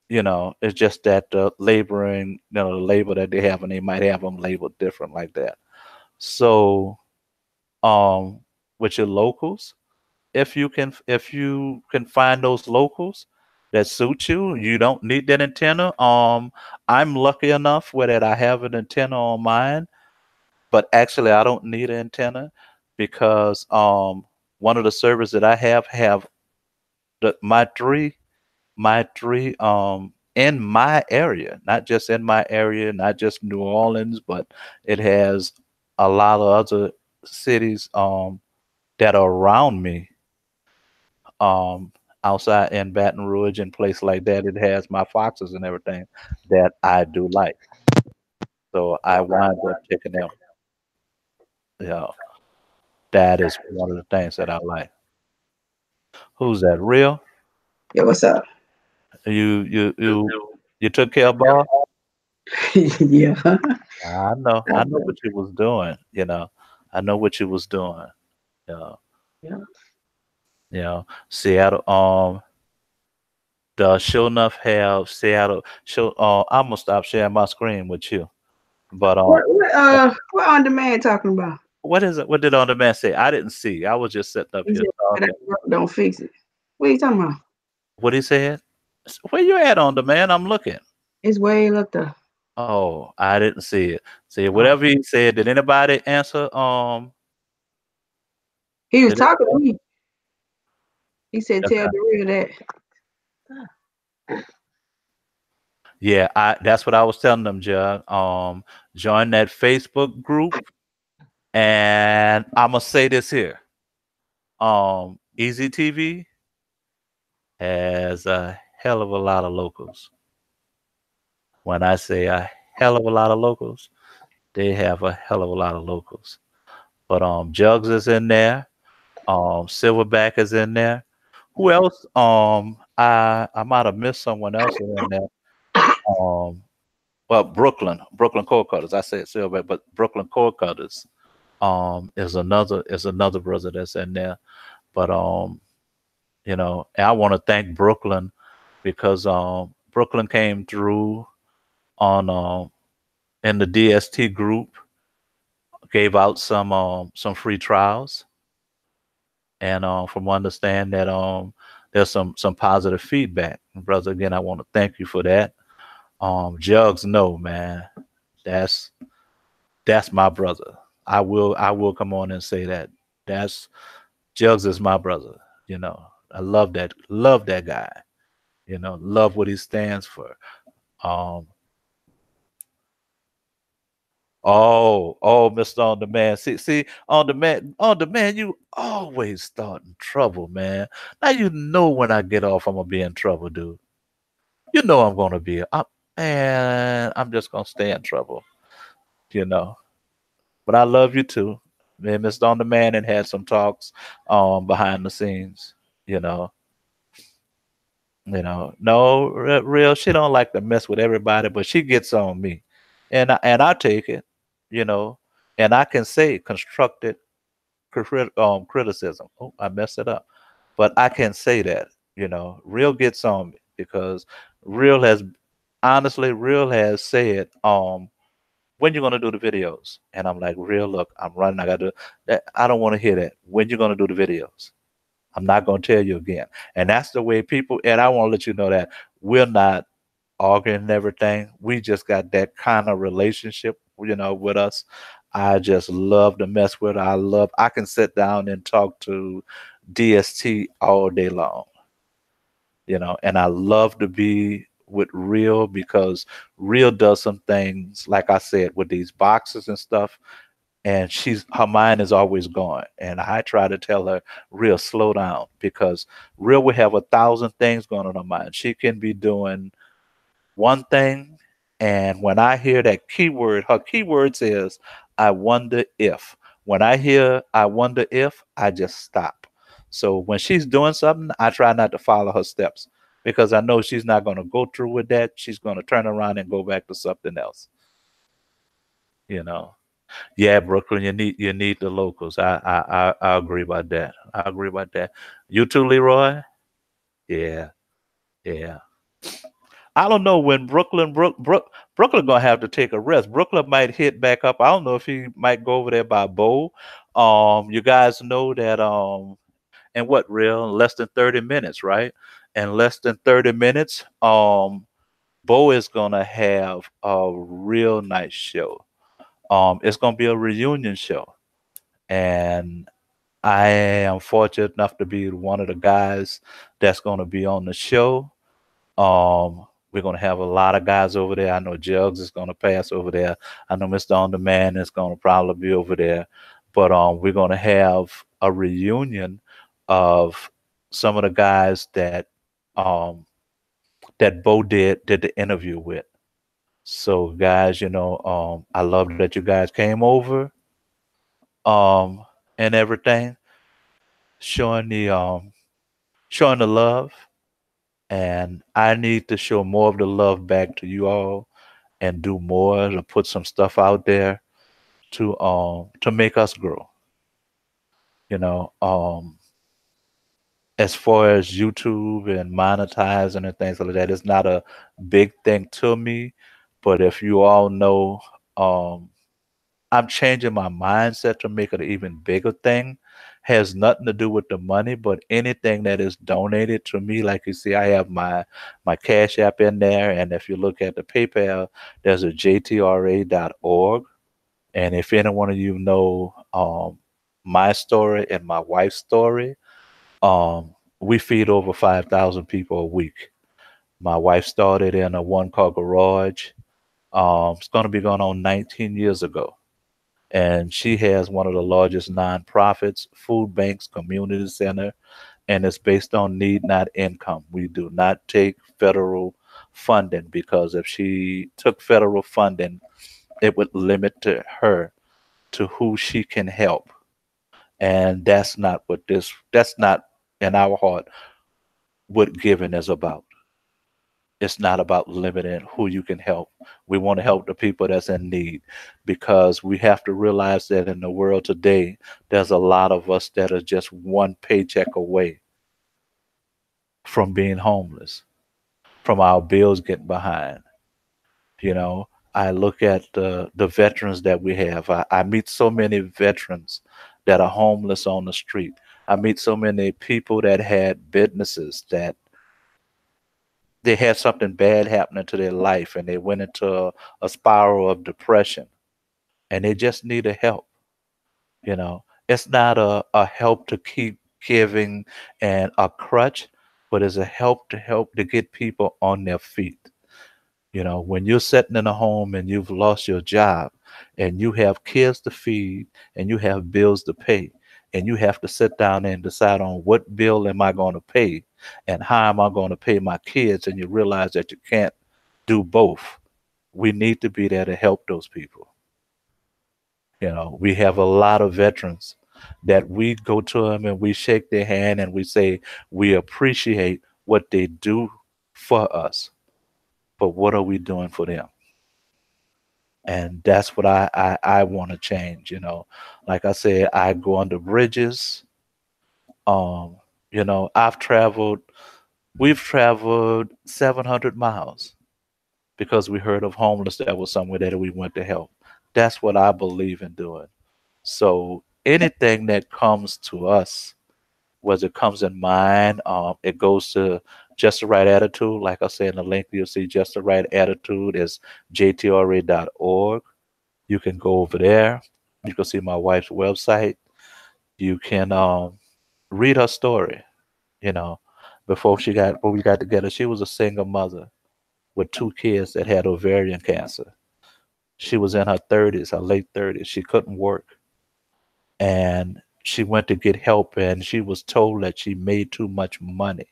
It's just that the labeling, the label that they have, and they might have them labeled different like that. So, with your locals, if you can find those locals that suit you, you don't need that antenna. I'm lucky enough where that I have an antenna on mine, but actually I don't need an antenna because one of the servers that I have my three in my area, not just in my area, not just New Orleans, but it has a lot of other cities that are around me, um outside in Baton Rouge and place like that. It has my foxes and everything that I do like. So I wind up taking them. Yeah, that is one of the things that I like. Who's that? Real? Yeah, what's up? You took care of Bob? Yeah. I know what you was doing, I know what you was doing. Yeah. Yeah. Seattle, the Shownuff have Seattle show. I'm gonna stop sharing my screen with you. But What on demand talking about? what is it? What did on the man say? I didn't see. I was just sitting up He here said, talking. don't fix it. What are you talking about? What he said? Where you at on the man? I'm looking. It's way up there. Oh, I didn't see it. See, Oh. whatever he said. Did anybody answer? He was Did talking to me. He said, Okay. "Tell DaReal that." Yeah, that's what I was telling them, Jug. Join that Facebook group, and I'm gonna say this here. Easy TV has a hell of a lot of locals. When I say a hell of a lot of locals, they have a hell of a lot of locals. But Jugs is in there. Silverback is in there. Who else? I might have missed someone else in there. Well, Brooklyn Core Cutters. I said Silverback, but Brooklyn Core Cutters is another brother that's in there. But and I want to thank Brooklyn because Brooklyn came through on in the DST group, gave out some free trials, and from what I understand that there's some positive feedback. Brother, again, I want to thank you for that. Jugs, no man, that's my brother. I will come on and say that that's Jugs is my brother. I love that guy. Love what he stands for. Um, Mr. On Demand. See, on demand, you always starting trouble, man. Now you know when I get off, I'm gonna be in trouble, dude. You know I'm gonna be. I'm just gonna stay in trouble, you know. But I love you too. Me and Mr. On Demand and had some talks behind the scenes, you know. No, real. She don't like to mess with everybody, but she gets on me, and I take it, you know, and I can say constructive criticism. Oh, I messed it up. But I can say that, Real gets on me because Real has honestly, Real has said, when you gonna do the videos? And I'm like, Real, look, I'm running. I gotta do that. I don't want to hear that. When you gonna do the videos? I'm not gonna tell you again. And that's the way people. And I want to let you know that we're not arguing and everything. We just got that kind of relationship, with us. I just love to mess with her. I can sit down and talk to DST all day long, and I love to be with Real because Real does some things, like I said, with these boxes and stuff. And her mind is always going. And I try to tell her, Real, slow down, because Real will have 1,000 things going on her mind. She can be doing one thing, and when I hear that keyword, her keywords is I wonder if. When I hear I wonder if, I just stop. So when she's doing something, I try not to follow her steps because I know she's not going to go through with that. She's going to turn around and go back to something else. Yeah, Brooklyn, you need the locals. I agree about that. I agree about that. You too, Leroy? Yeah, yeah. I don't know when Brooklyn gonna have to take a rest. Brooklyn might hit back up. I don't know if he might go over there by Bo. You guys know that in what real less than 30 minutes, right? In less than 30 minutes, Bo is gonna have a real nice show. It's gonna be a reunion show, and I am fortunate enough to be one of the guys that's gonna be on the show. We're gonna have a lot of guys over there. I know Jugs is gonna pass over there. I know Mr. On Demand is gonna probably be over there. But we're gonna have a reunion of some of the guys um that Bo did the interview with. So guys, I love that you guys came over um and everything, showing the love. And I need to show more of the love back to you all and do more to put some stuff out there to make us grow. You know, as far as YouTube and monetizing and things like that, it's not a big thing to me. But if you all know, um, I'm changing my mindset to make it an even bigger thing. Has nothing to do with the money, but anything that is donated to me, like you see, I have my Cash App in there, and if you look at the PayPal, there's a jtra.org. And if any one of you know my story and my wife's story, we feed over 5,000 people a week. My wife started in a one-car garage. It's going to be going on 19 years ago, and she has one of the largest nonprofits, food banks, community center, and it's based on need, not income. We do not take federal funding because if she took federal funding, it would limit to her to who she can help. And that's not in our heart what giving is about. It's not about limiting who you can help. We want to help the people that's in need because we have to realize that in the world today, there's a lot of us that are just one paycheck away from being homeless, from our bills getting behind. You know, I look at the veterans that we have. I meet so many veterans that are homeless on the street. I meet so many people that had businesses that they had something bad happening to their life and they went into a spiral of depression and they just needed help. It's not a help to keep giving and a crutch, but it's a help to get people on their feet. When you're sitting in a home and you've lost your job and you have kids to feed and you have bills to pay and you have to sit down and decide on what bill am I going to pay and how am I going to pay my kids, and you realize that you can't do both. We need to be there to help those people. We have a lot of veterans that we go to them and we shake their hand and we say we appreciate what they do for us, but what are we doing for them? And that's what I want to change. Like I said, I go under bridges. You know, we've traveled 700 miles because we heard of homeless that was somewhere that we went to help. That's what I believe in doing. So anything that comes to us, whether it comes in mind, it goes to Just the Right Attitude. Like I said in the link, you'll see Just the Right Attitude is jtra.org. You can go over there. You can see my wife's website. You can read her story. You know, before we got together, she was a single mother with two kids that had ovarian cancer. She was in her 30s, her late 30s. She couldn't work. And she went to get help, and she was told that she made too much money.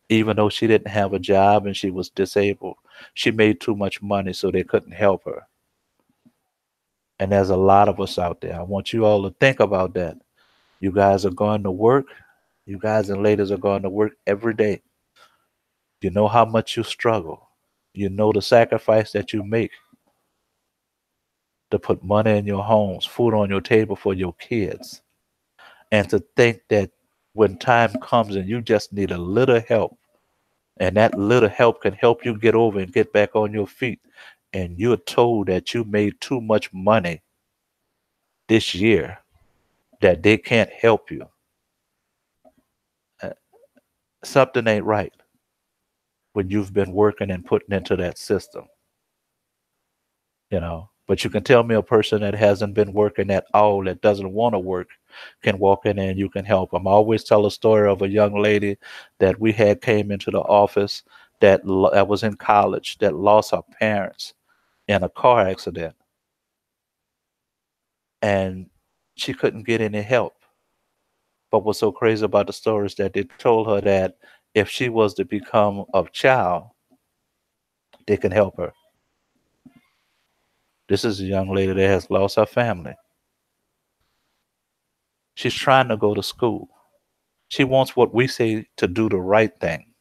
Even though she didn't have a job and she was disabled, she made too much money, so they couldn't help her. And there's a lot of us out there. I want you all to think about that. You guys are going to work. You guys and ladies are going to work every day. You know how much you struggle. You know the sacrifice that you make to put money in your homes, food on your table for your kids. And to think that when time comes and you just need a little help, and that little help can help you get over and get back on your feet, and you're told that you made too much money this year, that they can't help you, uh, something ain't right when you've been working and putting into that system, you know. But you can tell me a person that hasn't been working at all, that doesn't want to work, can walk in and you can help them. I always tell a story of a young lady that we had came into the office that was in college, that lost her parents in a car accident, and she couldn't get any help. But what's so crazy about the story is that they told her that if she was to become a child, they can help her. This is a young lady that has lost her family. She's trying to go to school. She wants what we say to do the right thing.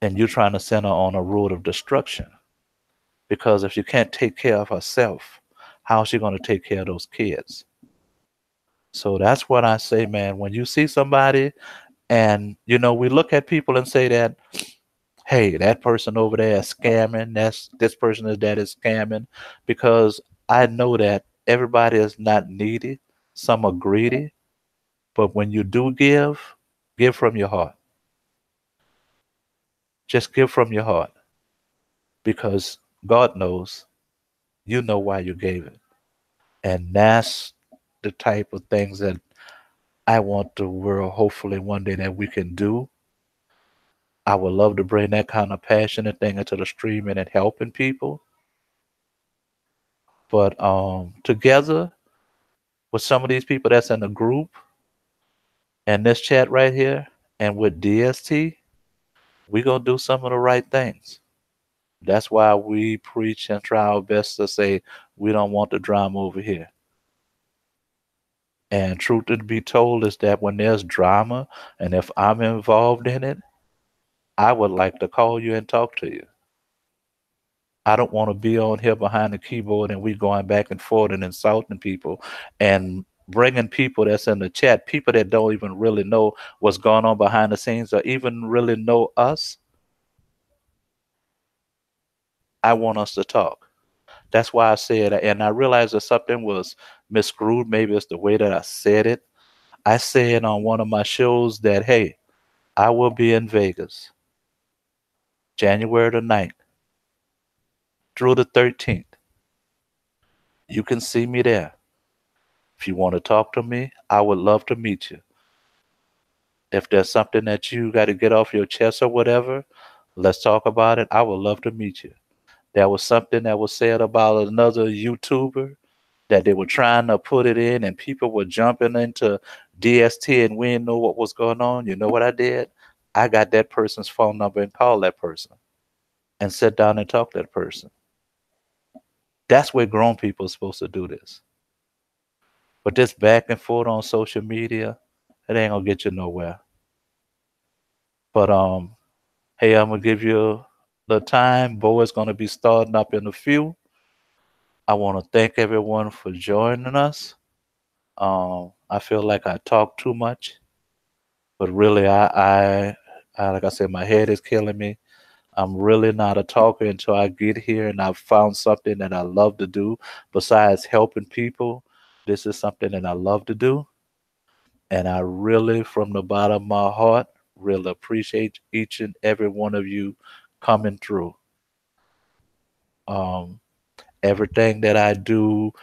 And you're trying to send her on a road of destruction. Because if she can't take care of herself, how's she going to take care of those kids? So that's what I say, man. When you see somebody, and you know, we look at people and say that, hey, that person over there is scamming. That's this person is that is scamming, because I know that everybody is not needy. Some are greedy, but when you do give from your heart. Just give from your heart, because God knows, you know why you gave it, and that's the type of things that I want the world, hopefully one day, that we can do. I would love to bring that kind of passionate thing into the streaming and helping people. But together with some of these people that's in the group and this chat right here, and with DST, we gonna do some of the right things. That's why we preach and try our best to say we don't want the drama over here. And truth to be told is that when there's drama, and if I'm involved in it, I would like to call you and talk to you. I don't want to be on here behind the keyboard and we going back and forth and insulting people and bringing people that's in the chat, people that don't even really know what's going on behind the scenes or even really know us. I want us to talk. That's why I said, and I realized that something was miscrewed. Maybe it's the way that I said it. I said on one of my shows that, hey, I will be in Vegas January the 9th through the 13th. You can see me there. If you want to talk to me, I would love to meet you. If there's something that you got to get off your chest or whatever, let's talk about it. I would love to meet you. There was something that was said about another YouTuber that they were trying to put it in, and people were jumping into DST and we didn't know what was going on. You know what I did? I got that person's phone number and called that person and sit down and talk to that person. That's where grown people are supposed to do this. But this back and forth on social media, it ain't gonna get you nowhere. But hey, I'm gonna give you the time. Bo is gonna be starting up in a few. I want to thank everyone for joining us. I feel like I talk too much. But really, I like I said, my head is killing me. I'm really not a talker until I get here and I've found something that I love to do. Besides helping people, this is something that I love to do. And I really, from the bottom of my heart, really appreciate each and every one of you coming through. Um, Everything that I do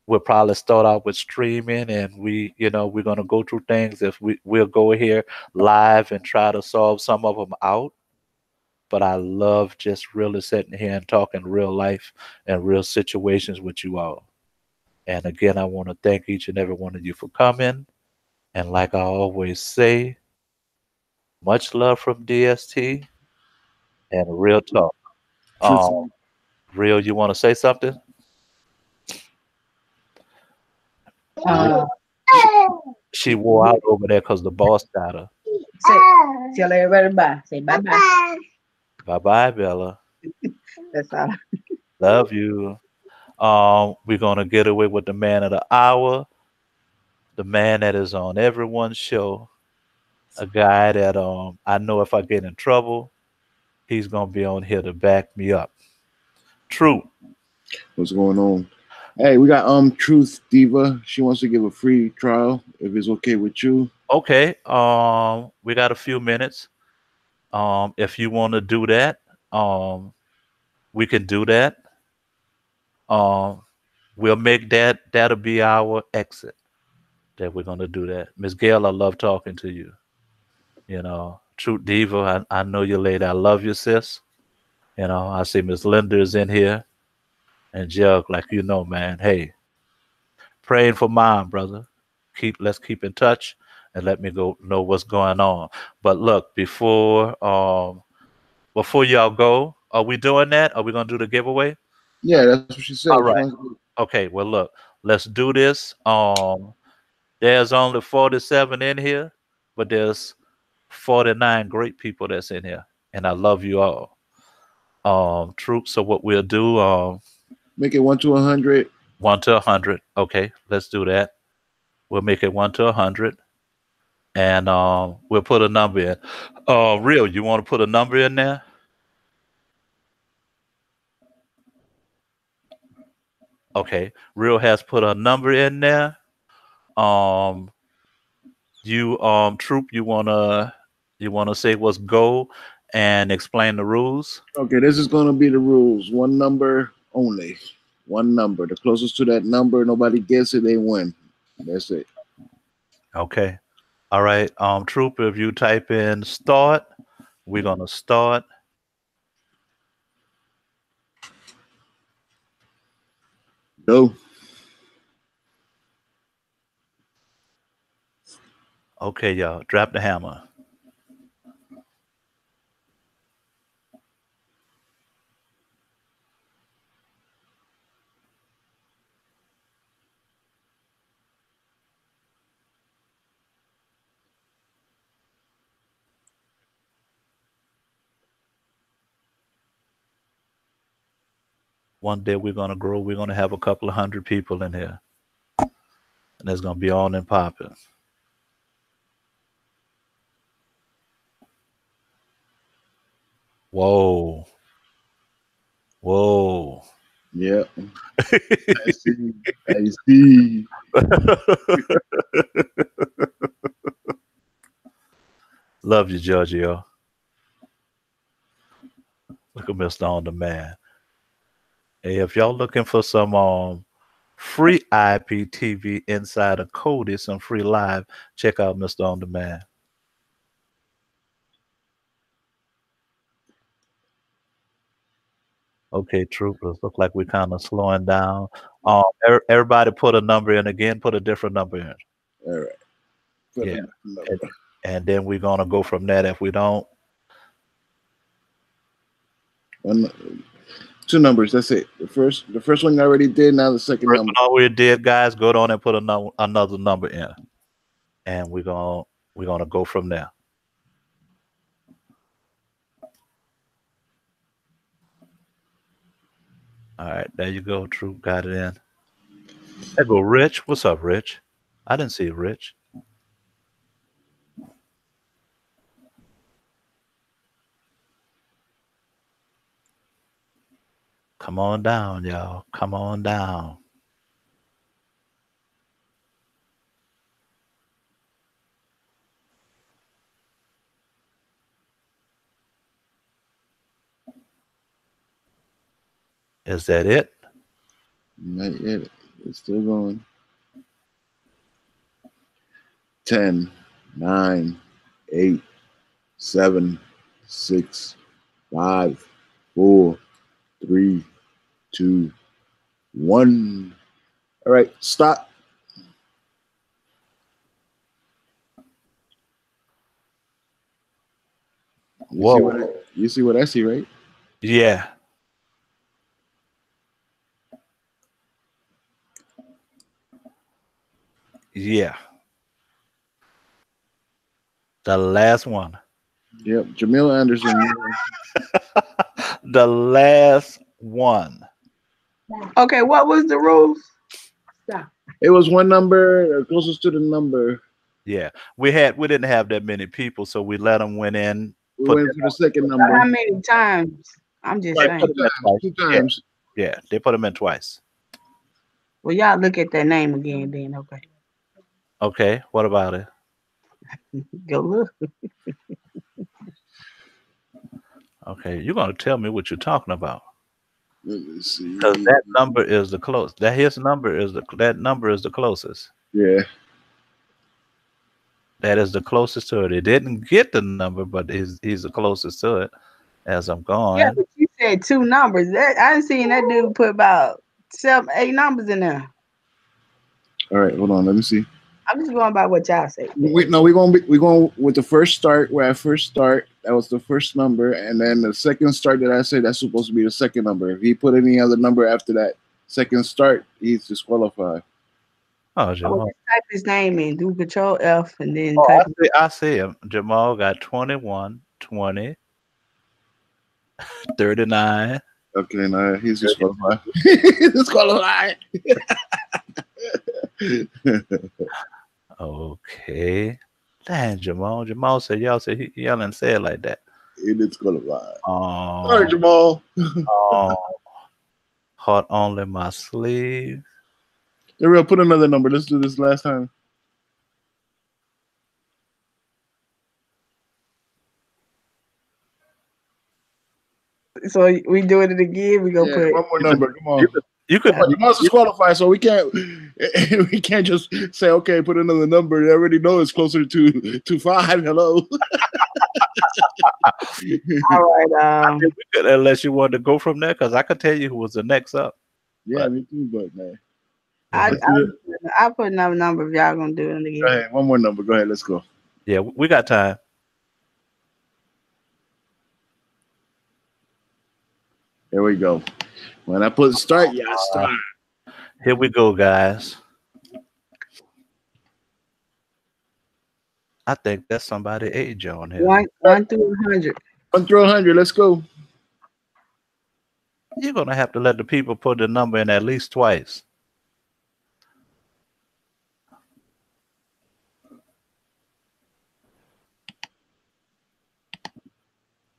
we'll probably start out with streaming and we're going to go through things if we'll go here live and try to solve some of them out, but I love just really sitting here and talking real life and real situations with you all. And again, I want to thank each and every one of you for coming, and like I always say, much love from DST and real talk. Truth. Real, you want to say something? Uh, She wore out over there because the boss got her. say, tell everybody bye. Say bye bye. Bye bye, Bella. That's all. Love you. We're gonna get away with the man of the hour, the man that is on everyone's show, a guy that I know if I get in trouble, he's gonna be on here to back me up. True. What's going on? Hey, we got Truth Diva. She wants to give a free trial if it's okay with you. Okay. We got a few minutes. If you want to do that, we can do that. Um, we'll make that'll be our exit. That we're gonna do that. Miss Gail, I love talking to you. Truth Diva, I know you lady. I love you, sis. I see Miss Linda is in here and Jug, like man. Hey, praying for mine, brother. Let's keep in touch and let me go know what's going on. But look, before y'all go, are we doing that? Are we gonna do the giveaway? Yeah, that's what she said. All right. Okay, well look, let's do this. There's only 47 in here, but there's 49 great people that's in here. And I love you all. Troops, so what we'll do, make it 1 to 100. 1 to 100. Okay, let's do that. We'll make it 1 to 100. And we'll put a number in. Real, you want to put a number in there? Okay, Real has put a number in there. Troop, you wanna say what's go and explain the rules? Okay, this is gonna be the rules. One number only. One number. The closest to that number, nobody gets it, they win. That's it. Okay. All right. Troop, if you type in start, we're gonna start. Go. Okay, y'all. Drop the hammer. One day we're gonna grow. We're gonna have a couple of hundred people in here, and it's gonna be on and popping. Whoa. Whoa. Yeah. I see. I see. Love you, Giorgio. Look at Mr. On the Man. Hey, if y'all looking for some free IPTV inside of Kodi, some free live, check out Mr. On the Man. Okay, troopers. Look like we're kind of slowing down. Everybody put a number in again. Put a different number in. All right. Yeah. And then we're gonna go from that. If we don't, two numbers. That's it. The first one I already did. Now the second number. All we did, guys, go on and put another number in, and we're gonna go from there. All right, there you go. Troop got it in. There go Rich. What's up, Rich? I didn't see Rich. Come on down, y'all. Come on down. Is that it? Not yet. It's still going. 10, 9, 8, 7, 6, 5, 4, 3, 2, 1. All right, stop. Whoa. You see what I see, right? Yeah. Yeah. The last one. Yep, Jamil Anderson. The last one. Okay, what was the rules? It was one number closest to the number. Yeah. We didn't have that many people, so we let them went in. We went for the second number. How many times? I'm just saying. Two times. Yeah, they put them in twice. Well, y'all look at that name again, then. Okay. Okay, what about it? Go look. Okay, you're gonna tell me what you're talking about. Let me see. Because that number is the closest. That number is the closest. Yeah. That is the closest to it. It didn't get the number, but he's the closest to it as I'm going. Yeah, but you said two numbers. I done seen that dude put about 7, 8 numbers in there. All right, hold on. Let me see. I'm just going by what y'all say. We're going with the first start. Where I first start, that was the first number, and then the second start that I say that's supposed to be the second number. If he put any other number after that second start, he's disqualified. Oh, Jamal. Just type his name in. Do Control F and then Oh, type. I see him. Jamal got 21, 20, 39. Okay, now he's disqualified. Disqualified. Okay. Damn, Jamal. Jamal said y'all said he yelling and said like that. He disqualified. Oh, Sorry, Jamal. Heart only my sleeve. DaReal, put another number. Let's do this last time. So we doing it again. We gonna put one more number. Come on. You could. You must disqualify, so we can't just say okay, put another number. I already know it's closer to 5. Hello. All right. We could, unless you wanted to go from there, because I could tell you who was the next up. Yeah, me too, but man. I put another number if y'all gonna do it again. Go ahead, one more number. Go ahead, let's go. Yeah, we got time. There we go. When I put start, yeah, start. Here we go, guys. I think that's somebody age on here. 1 through 100. 1 through 100. Let's go. You're gonna have to let the people put the number in at least twice.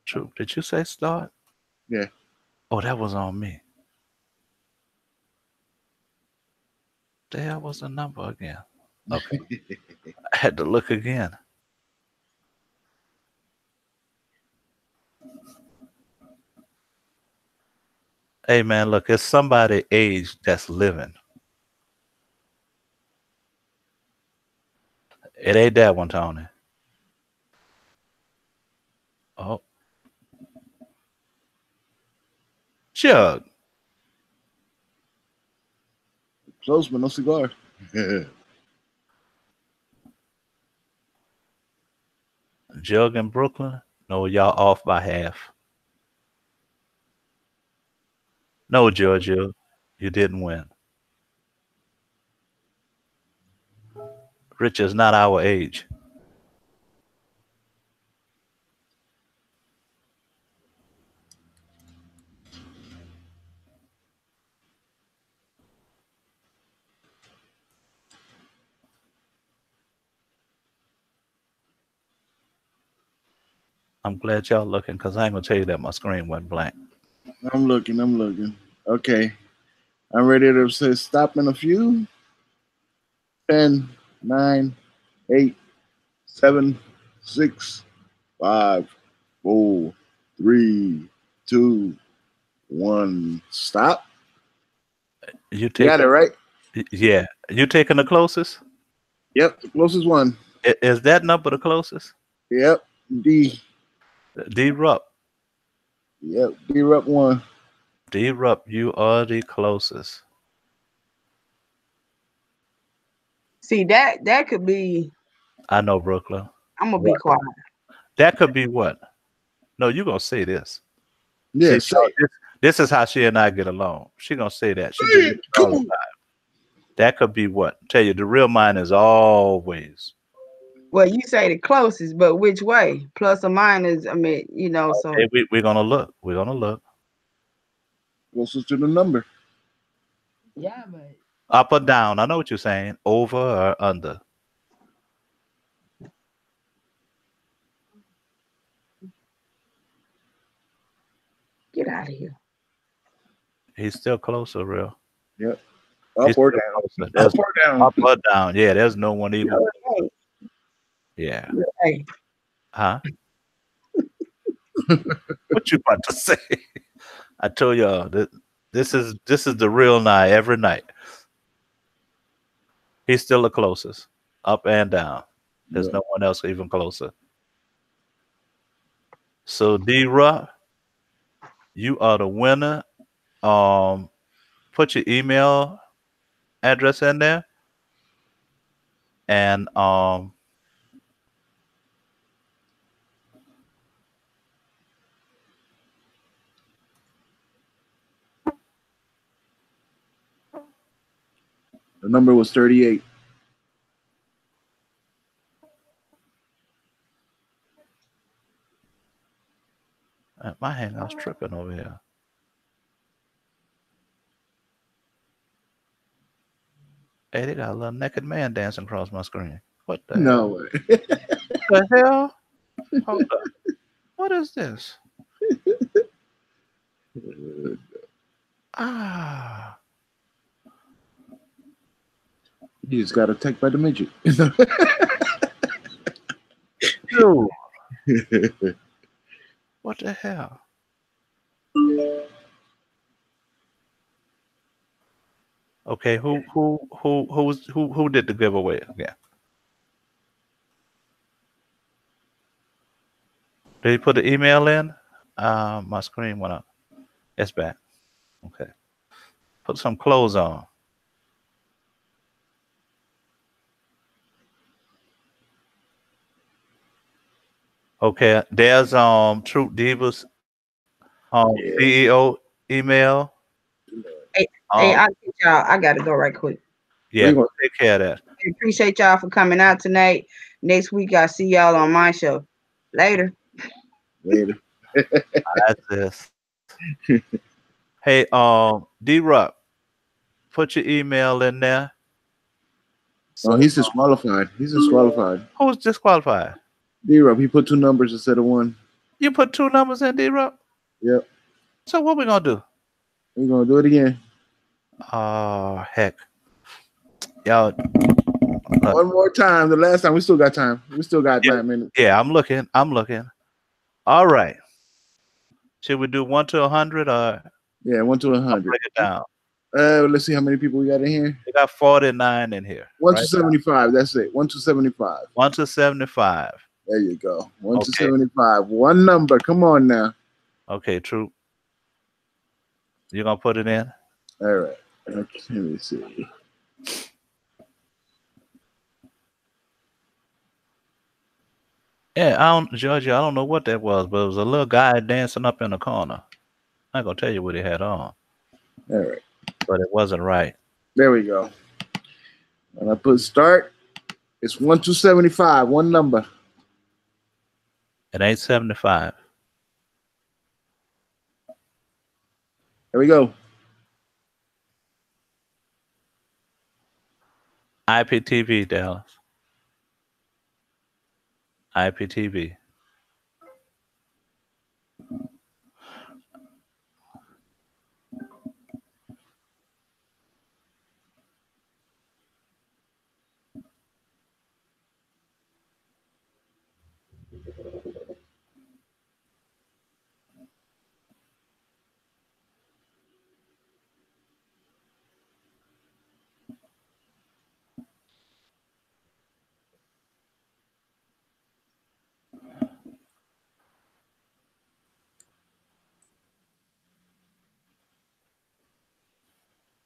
True. Did you say start? Yeah. Oh, that was on me. The hell was the number again? Okay. I had to look again. Hey man, look, it's somebody age that's living. It ain't that one, Tony. Oh. Chug. Close, but no cigar. Jug in Brooklyn? No, y'all off by half. No, Georgia, you didn't win. Rich is not our age. I'm glad y'all looking, because I ain't gonna tell you that my screen went blank. I'm looking. Okay. I'm ready to say stop in a few. 10, 9, 8, 7, 6, 5, 4, 3, 2, 1. Stop. You You got it right? Yeah. You taking the closest? Yep, the closest one. Is that number the closest? Yep, D. D-Rup. Yep, D-Rup 1. D-Rup, you are the closest. See, that could be. I know, Brooklyn. I'm gonna be quiet. That could be what? No, you gonna say this. Yeah, See, this is how she and I get along. She gonna say that. She do this all the time. That could be what? Tell you, the real mind is always. Well, you say the closest, but which way? Plus or minus? I mean, you know. So we're gonna look. We're gonna look. Closest to the number. yeah, but Up or down? I know what you're saying. Over or under? get out of here. He's still closer, real. Yep. Up or down. Up or down. Up or down. Yeah, there's no one even. Hey. Yeah. Hey. Huh? What you about to say? I told y'all that this is the real night every night. He's still the closest, up and down. There's no one else even closer. So D-Rup, you are the winner. Put your email address in there, and the number was 38. my hangout's tripping over here. Hey, they got a little naked man dancing across my screen. What the hell? way. What the hell? Hold up. What is this? Ah. You just got attacked by the midget. Dude. What the hell? Okay, who did the giveaway again? Did he put the email in? My screen went up. It's back. Okay. Put some clothes on. Okay, there's Truth Divas CEO email. Hey, I'll get y'all. I gotta go right quick. Yeah, take care of that. I appreciate y'all for coming out tonight. Next week I'll see y'all on my show. Later. That's this. Hey, D-Rup, put your email in there. Oh, he's disqualified. He's disqualified. Who's disqualified? D-Rup, he put 2 numbers instead of 1. You put 2 numbers in, D-Rup? Yep. So what we gonna do? We're gonna do it again. Oh, heck. Y'all. One more time. The last time we still got time. We still got 9 minutes. Yeah, I'm looking. All right. Should we do 1 to 100 or? Yeah, 1 to 100. Break it down. Let's see how many people we got in here. We got 49 in here. 1 to 75. That's it. 1 to 75. 1 to 75. There you go. 1 to 75. One number. Come on now. Okay, true. You gonna put it in? All right. Okay, let me see. Yeah, Georgia, I don't know what that was, but it was a little guy dancing up in the corner. I ain't gonna tell you what he had on. All right. But it wasn't right. There we go. When I put start, it's 1 to 75. One number. It ain't 75. There we go. IPTV, Dallas. IPTV.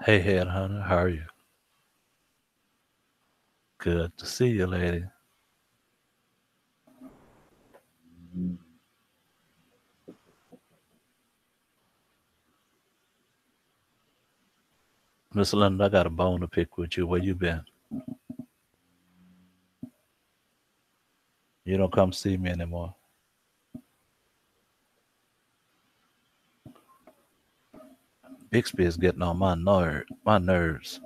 Hey, Headhunter, how are you? Good to see you, lady. Miss Linda, I got a bone to pick with you. Where you been? You don't come see me anymore. Bixby is getting on my nerves.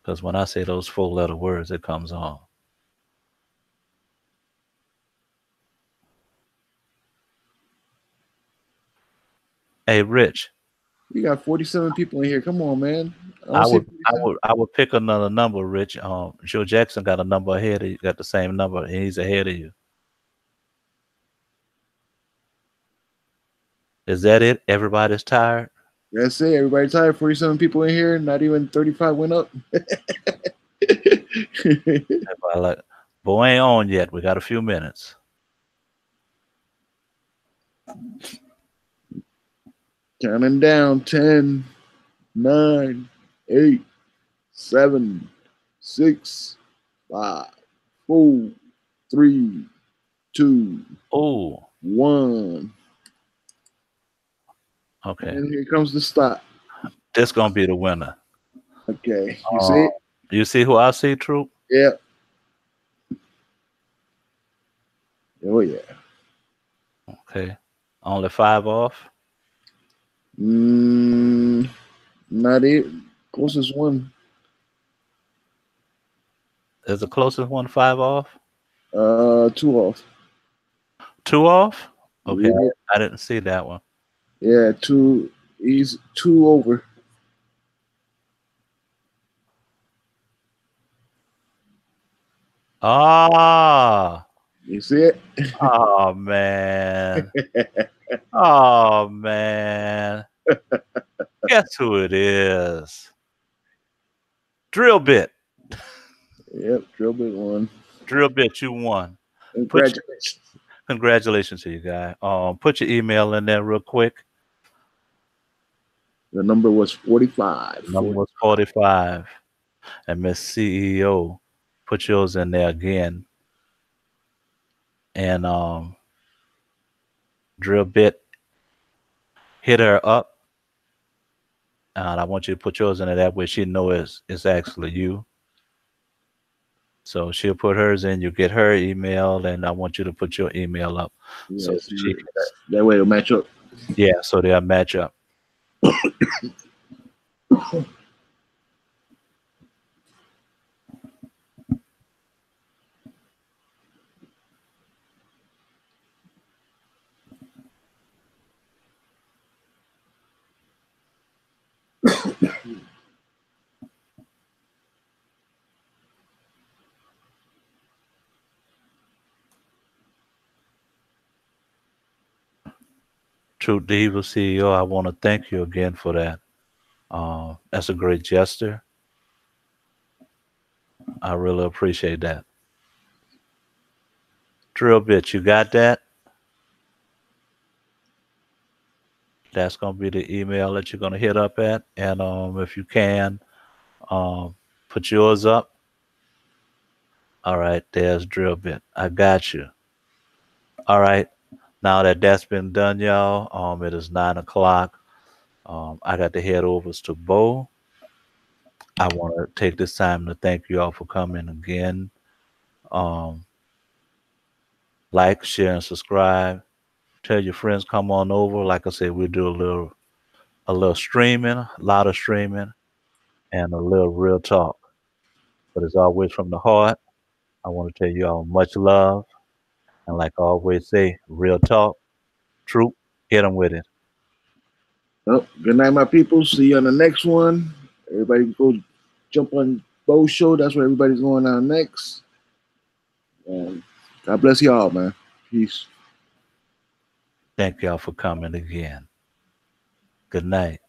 Because when I say those 4-letter words, it comes on. Hey, Rich. We got 47 people in here. Come on, man. I would pick another number, Rich. Joe Jackson got a number ahead of you, got the same number, and he's ahead of you. Is that it? Everybody's tired? That's it. Everybody tired. 47 people in here. Not even 35 went up. Boy ain't on yet. We got a few minutes. Counting down. 10, 9, 8, 7, 6, 5, 4, 3, 2, 1. Okay. And here comes the stop. This gonna be the winner. Okay. You see it? You see who I see, Troop? Yeah. Oh yeah. Okay. Only 5 off? Not it. Closest one. Is the closest one 5 off? 2 off. 2 off? Okay. Yeah. I didn't see that one. Yeah, 2. He's 2 over. Ah. You see it? Oh man. Oh man. Guess who it is? Drill Bit. Yep, Drill Bit won. Drill Bit, you won. Congratulations. Congratulations to you, guy. Put your email in there real quick. The number was 45. The number was 45. And Miss CEO, put yours in there again. And Drill Bit, hit her up. And I want you to put yours in there. That way she knows it's actually you. So she'll put hers in. You get her email, and I want you to put your email up. Yes, so that way it'll match up. Yeah, so they'll match up. True Diva CEO, I want to thank you again for that. That's a great gesture. I really appreciate that. Drill Bit, you got that? That's going to be the email that you're going to hit up at. And if you can, put yours up. All right, there's Drill Bit. I got you. All right. Now that that's been done, y'all, it is 9 o'clock. I got to head over to Bo. I want to take this time to thank you all for coming again. Like, share, and subscribe. Tell your friends come on over. Like I said, we do a little streaming, a lot of streaming, and a little real talk. But it's always from the heart. I want to tell you all much love. And like I always say, real talk. Troop, hit them with it. Well, good night, my people. See you on the next one. Everybody go jump on Bo's show. That's where everybody's going on next. And God bless y'all, man. Peace. Thank y'all for coming again. Good night.